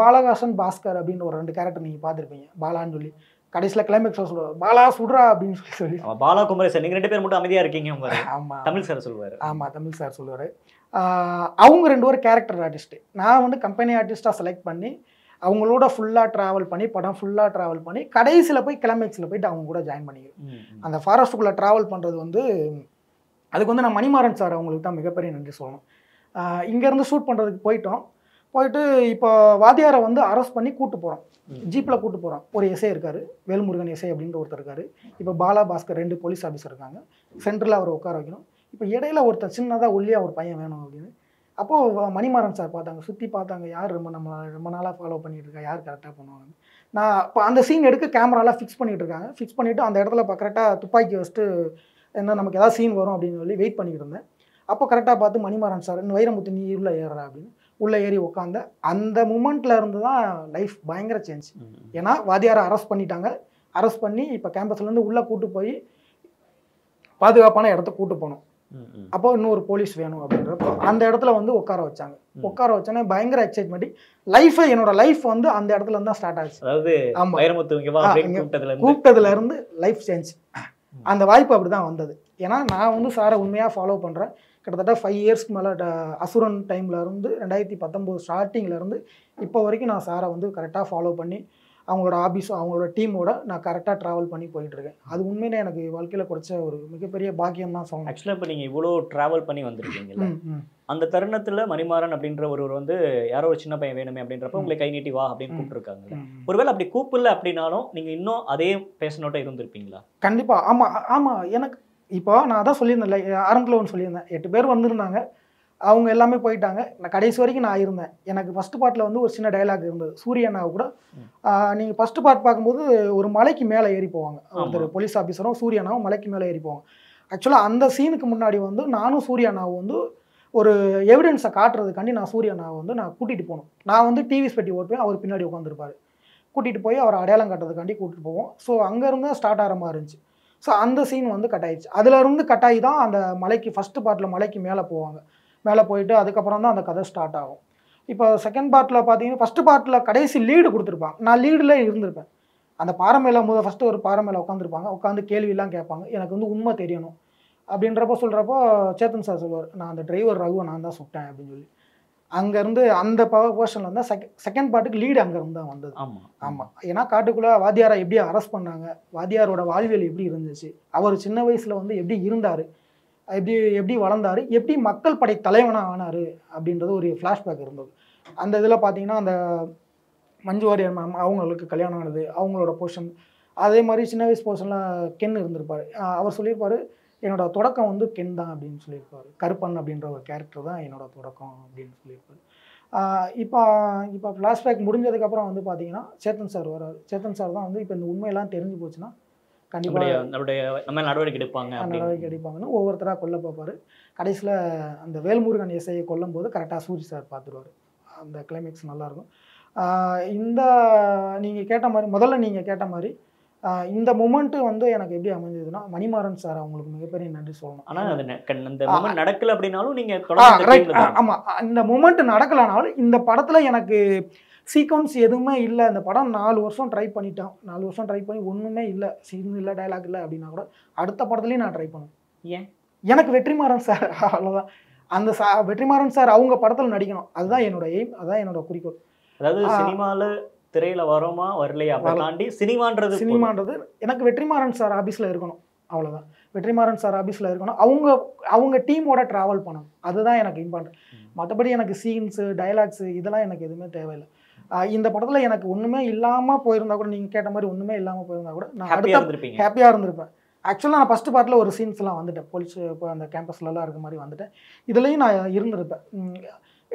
பாலகாசன் பாஸ்கர் அப்படின்னு ஒரு 2 கேரக்டர் நீங்கள் பார்த்துருப்பீங்க. பாலான்னு சொல்லி கடைசியில் கிளைமேக்ஸ் சொல்லுவார், பாலா சுட்ரா அப்படின்னு சொல்லி பாலா குமரே சார், நீங்கள் 2 பேர் மட்டும் அமைதியாக இருக்கீங்க. ஆமாம், தமிழ் சார் சொல்லுவார். ஆமாம், தமிழ் சார் சொல்லுவார். அவங்க 2 பேரும் கேரக்டர் ஆர்டிஸ்ட்டு. நான் வந்து கம்பெனி ஆர்டிஸ்ட்டாக செலக்ட் பண்ணி அவங்களோட ஃபுல்லாக ட்ராவல் பண்ணி படம் ஃபுல்லாக ட்ராவல் பண்ணி கடைசியில் போய் கிளைமேக்ஸில் போயிட்டு அவங்க கூட ஜாயின் பண்ணிக்கிறேன். அந்த ஃபாரஸ்ட்டுக்குள்ளே ட்ராவல் பண்ணுறது வந்து அதுக்கு வந்து நான் மணிமாறன் சார் அவங்களுக்கு தான் மிகப்பெரிய நன்றி சொல்லணும். இங்கேருந்து ஷூட் பண்ணுறதுக்கு போயிட்டு இப்போ வாத்தியாரை வந்து அரெஸ்ட் பண்ணி கூப்பிட்டு போகிறோம், ஜீப்பில் கூப்பிட்டு போகிறோம். ஒரு எஸ்ஐ இருக்கார், வேல்முருகன் எஸ்ஐ அப்படின்ற ஒருத்தர் இருக்கார். இப்போ பாலா பாஸ்கர் 2 போலீஸ் ஆஃபீஸர் இருக்காங்க. சென்டரில் அவரை உட்கார வைக்கணும். இப்போ இடையில ஒருத்தர் சின்னதாக ஒல்லியாக ஒரு பையன் வேணும் அப்படின்னு. அப்போது மணிமாறன் சார் பார்த்தாங்க, சுற்றி பார்த்தாங்க, யார் ரொம்ப நாளாக ஃபாலோ பண்ணிகிட்டு இருக்கா, யார் கரெக்டாக பண்ணுவாங்க. நான் இப்போ அந்த சீன் எடுக்க கேமராலாம் ஃபிக்ஸ் பண்ணிகிட்டு இருக்காங்க. ஃபிக்ஸ் பண்ணிவிட்டு அந்த இடத்துல இப்போ கரெக்டாக துப்பாக்கி வச்சுட்டு என்ன நமக்கு ஏதாவது சீன் வரும் அப்படின்னு சொல்லி வெயிட் பண்ணிக்கிட்டு இருந்தேன். அப்போ கரெக்டாக பார்த்து மணிமாறன் சார், வைரமுத்து நீ உள்ளே ஏறுறா அப்படின்னு உள்ளே ஏறி உட்காந்த அந்த மூமெண்ட்டில் இருந்து தான் லைஃப் பயங்கர சேஞ்ச். ஏன்னா வாத்தியாரை அரெஸ்ட் பண்ணிட்டாங்க. அரெஸ்ட் பண்ணி இப்போ கேம்பஸ்லேருந்து உள்ளே கூட்டு போய் பாதுகாப்பான இடத்த கூட்டு போகணும். அப்போ இன்னொரு போலீஸ் வேணும் அப்படின்றப்போ அந்த இடத்துல வந்து உட்கார வச்சாங்க. உட்கார வச்சோன்னே பயங்கர எக்ஸைட்மெண்ட். என்னோட லைஃப் வந்து அந்த இடத்துல இருந்து தான் ஸ்டார்ட் ஆச்சு. கூப்பிட்டதுல இருந்து லைஃப் சேஞ்ச். அந்த வாய்ப்பு அப்படி தான் வந்தது. ஏன்னா நான் வந்து சாரை உண்மையாக ஃபாலோ பண்ணுறேன். கிட்டத்தட்ட 5 இயர்ஸ்க்கு மேலே அசுரன் டைமில் இருந்து 2019 ஸ்டார்டிங்கில் இருந்து இப்போ வரைக்கும் நான் சாரை வந்து கரெக்டாக ஃபாலோ பண்ணி அவங்களோட ஆஃபீஸும் அவங்களோட டீமோட நான் கரெக்டாக ட்ராவல் பண்ணி போயிட்டுருக்கேன். அது உண்மையிலே எனக்கு வாழ்க்கையில் கிடைச்ச ஒரு மிகப்பெரிய பாக்கியம் தான் சொல்லணும். ஆக்சுவலாக இப்போ நீங்கள் இவ்வளோ ட்ராவல் பண்ணி வந்திருக்கீங்கல்ல, ம், ம். அந்த தருணத்தில் மணிமாறன் அப்படின்ற ஒருவர் வந்து யாரோ ஒரு சின்ன பையன் வேணுமே அப்படின்றப்ப உங்களை கை நீட்டி வா அப்படின்னு கூப்பிட்டுருக்காங்க. ஒருவேளை அப்படி கூப்பிடல அப்படின்னாலும் நீங்கள் இன்னும் அதே பேஷனோட இருந்திருப்பீங்களா? கண்டிப்பாக. ஆமாம். எனக்கு இப்போ நான் அதான் சொல்லியிருந்தேன்ல, ஆரம்பத்தில் ஒன்று சொல்லியிருந்தேன். 8 பேர் வந்திருந்தாங்க. அவங்க எல்லாமே போயிட்டாங்க. நான் கடைசி வரைக்கும் நான் இருந்தேன். எனக்கு ஃபஸ்ட்டு பார்ட்டில் வந்து ஒரு சின்ன டயலாக் இருந்தது. சூரியனாவை கூட நீங்கள் ஃபஸ்ட்டு பார்ட் பார்க்கும்போது ஒரு மலைக்கு மேலே ஏறி போவாங்க. ஒருத்தர் போலீஸ் ஆஃபீஸரும் சூரியனாவும் மலைக்கு மேலே ஏறி போவாங்க. ஆக்சுவலாக அந்த சீனுக்கு முன்னாடி வந்து நானும் சூரியனாவும் வந்து ஒரு எவிடன்ஸை காட்டுறதுக்காண்டி நான் சூரியனாவை வந்து நான் கூட்டிகிட்டு போகணும். நான் வந்து டிவி பெட்டி ஓட்டுவேன், அவர் பின்னாடி உட்காந்துருப்பார். கூட்டிகிட்டு போய் அவர் அடையாளம் காட்டுறதுக்காண்டி கூட்டிகிட்டு போவோம். ஸோ அங்கேருந்து ஸ்டார்ட் ஆகிற மாதிரி இருந்துச்சு. ஸோ அந்த சீன் வந்து கட் ஆயிடுச்சு. அதுலேருந்து கட் ஆகி தான் அந்த மலைக்கு ஃபஸ்ட்டு பார்ட்டில் மலைக்கு மேலே போவாங்க. மேலே போயிட்டு அதுக்கப்புறம் தான் அந்த கதை ஸ்டார்ட் ஆகும். இப்போ செகண்ட் பார்ட்டில் பார்த்தீங்கன்னா ஃபஸ்ட்டு பார்ட்டில் கடைசி லீடு கொடுத்துருப்பாங்க. நான் லீடில் இருந்திருப்பேன். அந்த பாறை மேலே ஃபஸ்ட்டு ஒரு பாறை மேலே உட்காந்துருப்பாங்க. உட்காந்து கேள்வியெல்லாம் கேட்பாங்க. எனக்கு வந்து உண்மை தெரியணும் அப்படின்றப்போ சொல்கிறப்போ சேத்தன் சார் சொல்லுவார், நான் அந்த டிரைவர் ரகுவை நான் தான் சுட்டேன் அப்படின்னு சொல்லி. அங்கேருந்து அந்த போர்ஷனில் இருந்தால் செகண்ட் பார்ட்டுக்கு லீடு அங்கேருந்து தான் வந்தது. ஆமாம். ஏன்னா காட்டுக்குள்ளே வாத்தியாரை எப்படி அரெஸ்ட் பண்ணாங்க, வாத்தியாரோட வாழ்வியல் எப்படி இருந்துச்சு, அவர் சின்ன வயசில் வந்து எப்படி இருந்தார், எப்படி வளர்ந்தார், எப்படி மக்கள் படை தலைவனாக ஆனார் அப்படின்றது ஒரு ஃப்ளாஷ்பேக் இருந்தது. அந்த இதில் பார்த்தீங்கன்னா அந்த மஞ்சு வாரியர் மேம் அவங்களுக்கு கல்யாணம் ஆனது, அவங்களோட போர்ஷன். அதே மாதிரி சின்ன வயசு போர்ஷனில் கென் இருந்திருப்பார். அவர் சொல்லியிருப்பார், என்னோட தொடக்கம் வந்து கென் தான் அப்படின்னு சொல்லியிருப்பார். கருப்பன் அப்படின்ற ஒரு கேரக்டர் தான் என்னோட தொடக்கம் அப்படின்னு சொல்லியிருப்பார். இப்போ ஃப்ளாஷ்பேக் முடிஞ்சதுக்கப்புறம் வந்து பார்த்தீங்கன்னா சேத்தன் சார் வராரு. சேத்தன் சார் தான் வந்து இப்போ இந்த உண்மையெல்லாம் தெரிஞ்சு போச்சுன்னா கண்டிப்பாக நடவடிக்கை எடுப்பாங்கன்னு ஒவ்வொருத்தராக கொல்ல பார்ப்பார். கடைசியில் அந்த வேல்முருகன் இசையை கொல்லும் போது கரெக்டாக சூரி சார் பார்த்துருவார். அந்த கிளைமேக்ஸ் நல்லாயிருக்கும். இந்த நீங்கள் கேட்ட மாதிரி முதல்ல நீங்கள் கேட்ட மாதிரி இந்த மொமெண்ட்டு வந்து எனக்கு எப்படி அமைஞ்சதுன்னா மணிமாறன் சார் அவங்களுக்கு மிகப்பெரிய நன்றி சொல்லணும். ஆனால் அது நடக்கல அப்படின்னாலும் நீங்கள் ஆமாம், இந்த மொமெண்ட் நடக்கலைனாலும் இந்த படத்தில் எனக்கு சீக்வன்ஸ் எதுவுமே இல்லை. இந்த படம் 4 வருஷம் ட்ரை பண்ணிட்டேன். 4 வருஷம் ட்ரை பண்ணி ஒன்றுமே இல்லை, சீன் இல்லை, டைலாக் இல்லை அப்படின்னா கூட அடுத்த படத்துலையும் நான் ட்ரை பண்ணுவேன். ஏன்? எனக்கு வெற்றிமாறன் சார் அவ்வளோதான். அந்த வெற்றிமாறன் சார் அவங்க படத்தில் நடிக்கணும், அதுதான் என்னோட எய்ம், அதுதான் என்னோட குறிக்கோள். அதாவது சினிமாவில் திரையில வரோமா வரலையா அதை தாண்டி சினிமான்றது எனக்கு வெற்றிமாறன் சார் ஆஃபீஸில் இருக்கணும், அவ்வளோதான். வெற்றிமாறன் சார் ஆஃபீஸில் இருக்கணும், அவங்க டீமோட ட்ராவல் பண்ணணும், அதுதான் எனக்கு இம்பார்ட்டன்ட். மற்றபடி எனக்கு சீன்ஸு டைலாக்ஸு இதெல்லாம் எனக்கு எதுவுமே தேவையில்லை. இந்த படத்தில் எனக்கு ஒன்றுமே இல்லாமல் போயிருந்தா கூட, நீங்கள் கேட்ட மாதிரி ஒன்றுமே இல்லாமல் போயிருந்தா கூட நான் ஹாப்பியாக இருந்திருப்பேன். ஆக்சுவலாக நான் ஃபஸ்ட்டு பார்ட்டில் ஒரு சீன்ஸ்லாம் வந்துட்டேன், போலீஸ் இப்போ அந்த கேம்பஸ்லலாம் இருக்க மாதிரி வந்துட்டேன். இதுலேயும் நான் இருந்திருப்பேன்.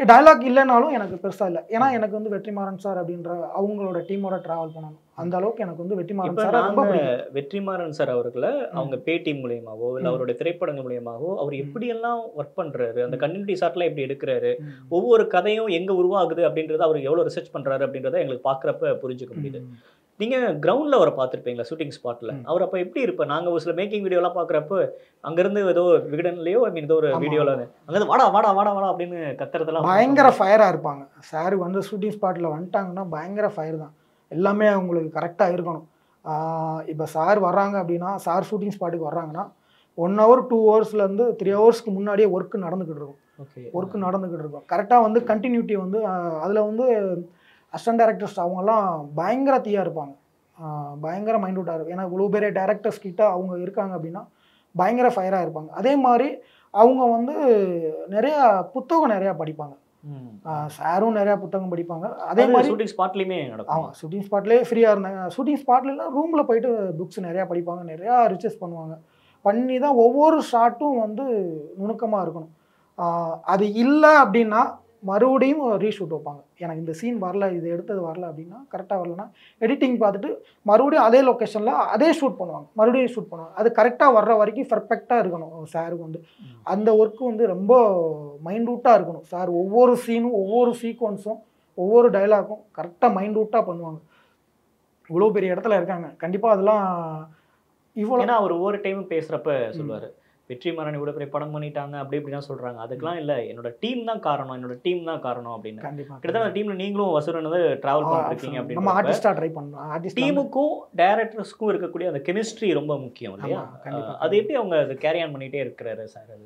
டைலாக் இல்லைனாலும் எனக்கு பெருசாக இல்லை. ஏன்னா எனக்கு வந்து வெற்றிமாறன் சார் அப்படின்ற அவங்களோட டீமோட ட்ராவல் பண்ணணும். அந்த அளவுக்கு எனக்கு வந்து வெற்றிமாறன் சார் ரொம்ப பிடிக்கும். வெற்றிமாறன் சார் அவர்களை அவங்க பேட்டி மூலியமாவோ இல்லை அவருடைய திரைப்படங்கள் மூலியமாவோ அவர் எப்படியெல்லாம் ஒர்க் பண்ணுறாரு, அந்த கம்யூனிட்டி ஷாட்லாம் எப்படி எடுக்கிறாரு, ஒவ்வொரு கதையும் எங்கே உருவாகுது அப்படின்றத அவர் எவ்வளோ ரிசர்ச் பண்ணுறாரு அப்படின்றத எங்களுக்கு பார்க்குறப்ப புரிஞ்சுக்க முடியுது. நீங்கள் கிரவுண்டில் அவரை பார்த்துருப்பீங்களா ஷூட்டிங் ஸ்பாட்டில்? அவர் அப்போ எப்படி இருப்பேன்? நாங்கள் ஒரு சில மேக்கிங் வீடியோலாம் பார்க்குறப்ப அங்கேருந்து ஏதோ விகடன்லேயோ ஏதோ ஒரு வீடியோவில் அங்கேருந்து வாடா வாடா வாடா வாடா அப்படின்னு கத்துறதுலாம் பயங்கர ஃபயராக இருப்பாங்க. சார் வந்து ஷூட்டிங் ஸ்பாட்டில் வந்துட்டாங்கன்னா பயங்கர ஃபயர் தான். எல்லாமே அவங்களுக்கு கரெக்டாக இருக்கணும். இப்போ சார் வர்றாங்க அப்படின்னா, சார் ஷூட்டிங் ஸ்பாட்டுக்கு வர்றாங்கன்னா 1 hour 2 ஹவர்ஸ்லேருந்து 3 ஹவர்ஸ்க்கு முன்னாடியே ஒர்க்கு நடந்துக்கிட்டு இருக்கும். கரெக்டாக வந்து கண்டினியூட்டி வந்து அதில் வந்து அசிஸ்டன்ட் டைரக்டர்ஸ் அவங்கெல்லாம் பயங்கர தீயாக இருப்பாங்க, பயங்கர மைண்டூட்டாக இருக்கும். ஏன்னா இவ்வளோ பெரிய டைரக்டர்ஸ் கிட்ட அவங்க இருக்காங்க அப்படின்னா பயங்கர ஃபயராக இருப்பாங்க. அதே மாதிரி அவங்க வந்து புத்தகம் நிறையா படிப்பாங்க. சாரும் நிறையா புத்தகம் படிப்பாங்க. அதே மாதிரி ஷூட்டிங் ஸ்பாட்லேயுமே நடக்கும். ஷூட்டிங் ஸ்பாட்லேயே ஃப்ரீயாக இருந்தாங்க. ஷூட்டிங் ஸ்பாட்லாம் ரூமில் போயிட்டு புக்ஸ் நிறையா படிப்பாங்க, நிறையா ரிசர்ச் பண்ணுவாங்க. பண்ணி தான் ஒவ்வொரு ஷாட்டும் வந்து நுணுக்கமாக இருக்கணும். அது இல்லை அப்படின்னா மறுபடியும் ரீஷூட் வைப்பாங்க. எனக்கு இந்த சீன் வரல, இது எடுத்தது வரல அப்படின்னா, கரெக்டாக வரலன்னா எடிட்டிங் பார்த்துட்டு மறுபடியும் அதே லொக்கேஷனில் அதே ஷூட் பண்ணுவாங்க, மறுபடியும் ஷூட் பண்ணுவாங்க. அது கரெக்டாக வர்ற வரைக்கும் பர்ஃபெக்டாக இருக்கணும். சாருக்கு வந்து அந்த ஒர்க்கு வந்து ரொம்ப மைண்ட்ரூட்டாக இருக்கணும். சார் ஒவ்வொரு சீனும், ஒவ்வொரு சீக்வன்ஸும், ஒவ்வொரு டைலாக்கும் கரெக்டாக மைண்ட்ரூட்டாக பண்ணுவாங்க. இவ்வளோ பெரிய இடத்துல இருக்காங்க, கண்டிப்பாக அதெல்லாம் இவ்வளோ. ஏன்னா அவர் ஒவ்வொரு டைமும் பேசுகிறப்ப சொல்லுவார், வெற்றிமாறன் இவ்வளோ பெரிய படம் பண்ணிட்டாங்க அப்படி இப்படிதான் சொல்றாங்க. அதுக்கெல்லாம் இல்லை, என்னோட டீம் தான் காரணம் அப்படின்னு. கிட்டத்தட்ட அந்த டீம்ல நீங்களும் வசூலனது டிராவல் பண்ணிருக்கீங்க அப்படின்னு. நம்ம ஆர்டிஸ்டா ட்ரை பண்ணோம். டீமுக்கும் டைரக்டர்ஸ்க்கும் இருக்கக்கூடிய அந்த கெமிஸ்ட்ரி ரொம்ப முக்கியம் இல்லையா? அது எப்படி அவங்க அதை கேரி ஆன் பண்ணிட்டே இருக்கிறாரு சார்? அது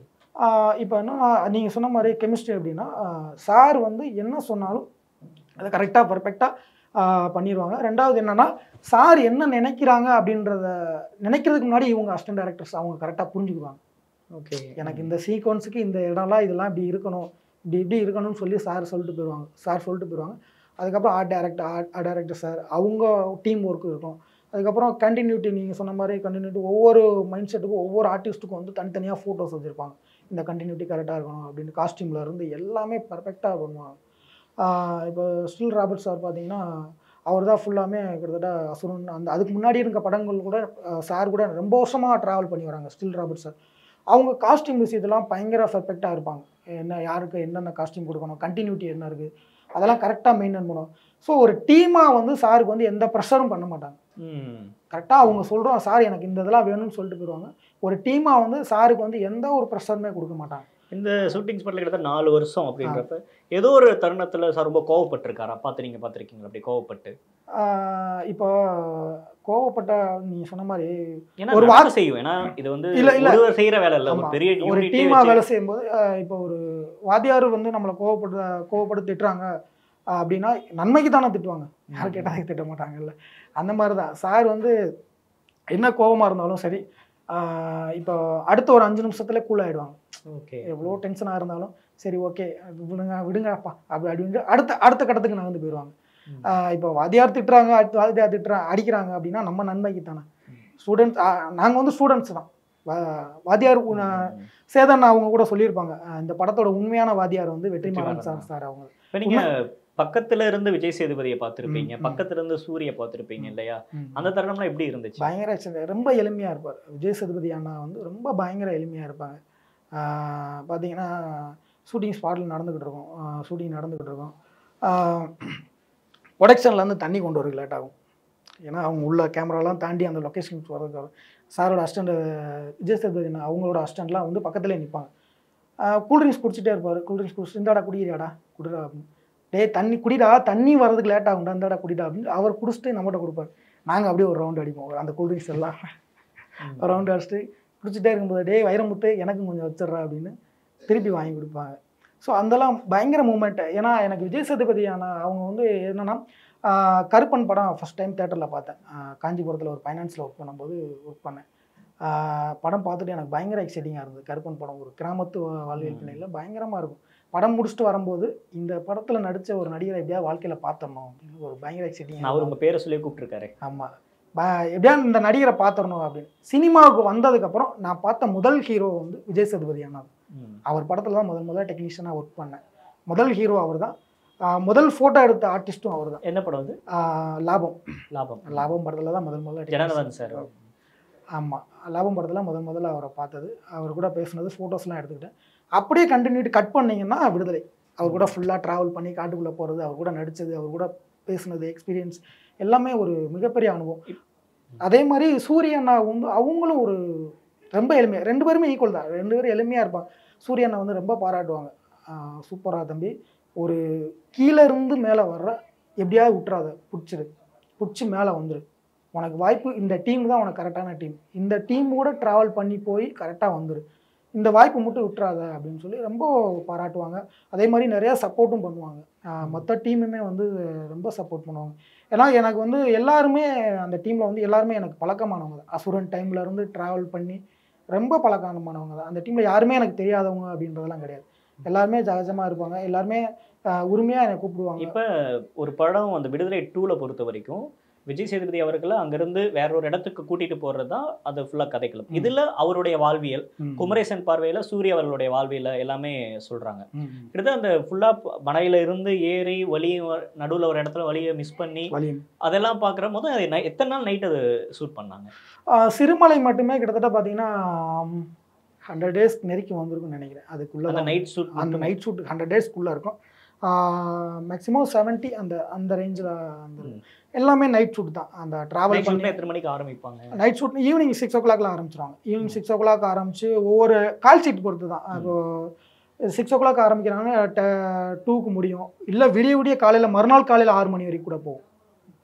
இப்போ என்ன நீங்கள் சொன்ன மாதிரி கெமிஸ்ட்ரி அப்படின்னா, சார் வந்து என்ன சொன்னாலும் அதை கரெக்டாக பர்ஃபெக்டாக பண்ணிடுவாங்க. ரெண்டாவது என்னன்னா சார் என்ன நினைக்கிறாங்க அப்படின்றத நினைக்கிறதுக்கு முன்னாடி இவங்க அசிஸ்டன்ட் டைரக்டர்ஸ் அவங்க கரெக்டாக புரிஞ்சுக்குவாங்க. ஓகே. எனக்கு இந்த சீக்வன்ஸுக்கு இந்த இடம்லாம் இதெல்லாம் இப்படி இருக்கணும், இப்படி இருக்கணும்னு சொல்லி சார் சொல்லிட்டு போயிடுவாங்க. அதுக்கப்புறம் ஆர்ட் டைரக்டர் சார் அவங்க டீம் ஒர்க் இருக்கும். அதுக்கப்புறம் கண்டினியூட்டி, நீங்கள் சொன்ன மாதிரி கண்டினியூட்டி ஒவ்வொரு மைண்ட் செட்டுக்கும் ஒவ்வொரு ஆர்டிஸ்ட்டுக்கும் வந்து தனித்தனியாக ஃபோட்டோஸ் வச்சுருப்பாங்க. இந்த கண்டினியூட்டி கரெக்டாக இருக்கணும் அப்படின்னு காஸ்டியூமில் இருந்து எல்லாமே பர்ஃபெக்டாக பண்ணுவாங்க. இப்போ ஸ்டில் ராபர்ட் சார் பார்த்தீங்கன்னா அவர் தான் ஃபுல்லாமே கிட்டத்தட்ட அசுரன் அதுக்கு முன்னாடி இருக்க படங்கள் கூட சார் கூட ரொம்ப வருஷமாக ட்ராவல் பண்ணி வராங்க ஸ்டில் ராபர்ட் சார். அவங்க காஸ்டியூம் விஷயத்தெல்லாம் பயங்கர பர்ஃபெக்டாக இருப்பாங்க. என்ன யாருக்கு என்னென்ன காஸ்டியூம் கொடுக்கணும், கண்டினியூட்டி என்ன இருக்குது, அதெல்லாம் கரெக்டாக மெயின்டைன் பண்ணுவோம். ஸோ ஒரு டீமாக வந்து சாருக்கு வந்து எந்த ப்ரெஷரும் பண்ண மாட்டாங்க. கரெக்டாக அவங்க சொல்கிறோம் சார் எனக்கு இந்த இதெல்லாம் வேணும்னு சொல்லிட்டு போயிடுவாங்க. ஒரு டீமாக வந்து சாருக்கு வந்து எந்த ஒரு ப்ரெஷருமே கொடுக்க மாட்டாங்க. இந்த ஷூட்டிங் ஸ்பாட்டில் கிட்டத்தட்ட 4 வருஷம் அப்படின்றப்ப ஏதோ ஒரு தருணத்தில் சார் ரொம்ப கோவப்பட்டிருக்காரா? பார்த்துருக்கீங்களா அப்படி கோவப்பட்டு? இப்போ கோவப்பட்ட நீங்கள் சொன்ன மாதிரி ஒரு வாரம் செய்யும். ஏன்னா இது வந்து இல்லை செய்கிற வேலை இல்லை, ஒரு பெரிய ஒரு டீமாக வேலை செய்யும்போது இப்போ ஒரு வாத்தியார் வந்து நம்மளை கோவப்பட்டு திட்டுறாங்க அப்படின்னா நன்மைக்கு தானே திட்டுவாங்க, யார் கேட்டால் திட்ட மாட்டாங்கல்ல. அந்த மாதிரி தான் சார் வந்து என்ன கோபமாக இருந்தாலும் சரி இப்போ அடுத்த ஒரு 5 நிமிஷத்துல கூல் ஆகிடுவாங்க. ஓகே, எவ்வளோ டென்ஷனாக இருந்தாலும் சரி ஓகே விடுங்கப்பா அப்படின்னு அடுத்த கட்டத்துக்கு நான் வந்து போயிடுவாங்க. இப்போ வாத்தியார் திட்டுறாங்க, வாத்தியார் அடிக்கிறாங்க அப்படின்னா நம்ம நன்மைக்கு தானே. ஸ்டூடெண்ட்ஸ் நாங்கள் வந்து ஸ்டூடெண்ட்ஸ் தான். வாத்தியார் சேதன் அவங்க கூட சொல்லியிருப்பாங்க, இந்த படத்தோட உண்மையான வாத்தியார் வந்து வெற்றிமாறன் சார் அவங்க. இப்போ நீங்கள் பக்கத்துல இருந்து விஜய் சேதுபதியை பார்த்துருப்பீங்க, பக்கத்துல இருந்து சூரிய பார்த்துருப்பீங்க இல்லையா? அந்த தருணம்லாம் எப்படி இருந்துச்சு? பயங்கர ரொம்ப எளிமையாக இருப்பார் விஜய் சேதுபதி அண்ணா வந்து, ரொம்ப பயங்கர எளிமையாக இருப்பாங்க. பார்த்தீங்கன்னா ஷூட்டிங் ஸ்பாட்டில் நடந்துக்கிட்டு இருக்கோம். ப்ரொடக்ஷன்லேருந்து தண்ணி கொண்டு வரதுக்கு லேட் ஆகும். ஏன்னா அவங்க உள்ள கேமராலாம் தாண்டி அந்த லொக்கேஷனுக்கு வரதுக்காக சாரோட அசிஸ்டண்ட் விஜய் சேதுபதி அண்ணா அவங்களோட அசிஸ்டண்ட்லாம் வந்து பக்கத்துலேயே நிற்பாங்க. கூல்ட்ரிங்க்ஸ் குடிச்சிட்டே இருப்பார். கூல்ட்ரிங்க்ஸ் குடிச்சு இந்தாடா குடிக்கிறியாடா குடிடா அப்படின்னு. தண்ணி குடிடா, தண்ணி வர்றதுக்கு லேட் ஆகும்டா, இந்தாடா குடிடா அப்படின்னு அவர் குடிச்சிட்டு நம்மகிட்ட கொடுப்பாரு. நாங்கள் அப்படியே ஒரு ரவுண்டு அடிப்போம். அந்த கூல்ட்ரிங்க்ஸ் எல்லாம் ரவுண்டு அடிச்சுட்டு குடிச்சிட்டே இருக்கும்போது வைரமுத்து எனக்கும் கொஞ்சம் வச்சிட்றா அப்படின்னு திருப்பி வாங்கி கொடுப்பாங்க. ஸோ அதெல்லாம் பயங்கர மூமெண்ட்டு. ஏன்னா எனக்கு விஜய் சேதுபதியான அவங்க வந்து என்னென்னா கருப்பன் படம் ஃபஸ்ட் டைம் தேட்டரில் பார்த்தேன். காஞ்சிபுரத்தில் ஒரு ஃபைனான்ஸில் ஒர்க் பண்ணேன். படம் பார்த்துட்டு எனக்கு பயங்கர எக்ஸைட்டிங்காக இருந்தது. கருப்பன் படம் ஒரு கிராமத்து வாழ்வியல் பிள்ளையில் பயங்கரமாக இருக்கும். படம் முடிச்சுட்டு வரும்போது இந்த படத்தில் நடித்த ஒரு நடிகரை எப்படியாவது வாழ்க்கையில் பார்த்தரணும் அப்படின்னு ஒரு பயங்கர எக்ஸைட்டிங். அவர் உங்கள் பேரை சொல்லி கூப்பிட்டுருக்காரு. ஆமாம், எப்படியாவது இந்த நடிகரை பார்த்துடணும் அப்படின்னு. சினிமாவுக்கு வந்ததுக்கப்புறம் நான் பார்த்த முதல் ஹீரோ வந்து விஜய் சேதுபதி அண்ணா. அவர் படத்தில் தான் முதல் டெக்னீஷியனாக ஒர்க் பண்ணேன். முதல் ஹீரோ அவர் தான். முதல் ஃபோட்டோ எடுத்த ஆர்டிஸ்ட்டும் அவர் தான். என்ன படம் அது? லாபம் படத்தில் தான் முதல்ல ஜனநாதன் சார். ஆமாம், லாபம் படத்தில் முதல்ல அவரை பார்த்தது, அவர் கூட பேசுனது, ஃபோட்டோஸ்லாம் எடுத்துக்கிட்டேன். அப்படியே கண்டினியூட்டி கட் பண்ணிங்கன்னா விடுதலை. அவர் கூட ஃபுல்லாக ட்ராவல் பண்ணி காட்டுக்குள்ளே போகிறது, அவர் கூட நடித்தது, அவர் கூட பேசுனது, எக்ஸ்பீரியன்ஸ் எல்லாமே ஒரு மிகப்பெரிய அனுபவம். அதே மாதிரி சூரிய அண்ணா வந்து அவங்களும் ஒரு ரொம்ப எளிமையாக, 2 பேருமே ஈக்குவல் தான், 2 பேரும் எளிமையாக இருப்பாங்க. சூரிய அண்ணா வந்து ரொம்ப பாராட்டுவாங்க, சூப்பராக தம்பி, ஒரு கீழே இருந்து மேலே வர்ற எப்படியாவது விட்டுறாத, பிடிச்சி மேலே வந்துரு, உனக்கு வாய்ப்பு, இந்த டீம் தான் உனக்கு கரெக்டான டீம், இந்த டீம் கூட ட்ராவல் பண்ணி போய் கரெக்டாக வந்துரு, இந்த வாய்ப்பு மட்டும் விட்டுறாத அப்படின்னு சொல்லி ரொம்ப பாராட்டுவாங்க. அதே மாதிரி நிறையா சப்போர்ட்டும் பண்ணுவாங்க. மொத்த டீமுமே வந்து ரொம்ப சப்போர்ட் பண்ணுவாங்க. ஏன்னா எனக்கு வந்து எல்லாருமே அந்த டீமில் வந்து எல்லாருமே எனக்கு பழக்கமானவங்க தான். அசுரன் டைம்லேருந்து ட்ராவல் பண்ணி ரொம்ப பழக்கமானவங்க தான். அந்த டீமில் யாருமே எனக்கு தெரியாதவங்க அப்படின்றதெல்லாம் கிடையாது. எல்லாருமே சகஜமாக இருப்பாங்க, எல்லாருமே உரிமையாக என்னை கூப்பிடுவாங்க. இப்போ ஒரு படம் அந்த விடுதலை 2ல் பொறுத்த வரைக்கும் விஜய் சேதுபதி அவர்களை அங்கிருந்து வேற ஒரு இடத்துக்கு கூட்டிட்டு போறது தான் அது ஃபுல்லாக கதைக்களம். இதுல அவருடைய வாழ்வியல், குமரேசன் பார்வையில சூரிய அவர்களுடைய வாழ்வியல எல்லாமே சொல்றாங்க. கிட்டத்தட்ட அந்த ஃபுல்லா மலையில இருந்து ஏறி வழியும் நடுவில் ஒரு இடத்துல வழியை மிஸ் பண்ணி அதெல்லாம் பார்க்குற போது எத்தனை நாள் நைட் அது ஷூட் பண்ணாங்க? சிறுமலை மட்டுமே கிட்டத்தட்ட பார்த்தீங்கன்னா 100 days நெருக்கி வந்திருக்குன்னு நினைக்கிறேன். அதுக்குள்ள அந்த நைட் ஷூட் 100 daysக்குள்ளே இருக்கும். மேக்ஸிமம் 70 அந்த ரேஞ்சில் எல்லாமே நைட் ஷூட் தான். அந்த ட்ராவல் பண்ணி எத்தனை மணிக்கு ஆரம்பிப்பாங்க? நைட் ஷூட் ஈவினிங் 6 o'clock ஆரம்பிச்சிருவாங்க. ஈவினிங் 6 o'clock ஆரம்பிச்சு ஒவ்வொரு கால் ஷீட் பொறுத்து தான். இப்போது 6 o'clock ஆரம்பிக்கிறாங்க, 2க்கு முடியும். இல்லை விடிய காலையில் மறுநாள் காலையில் 6 மணி வரைக்கும் கூட போகும்.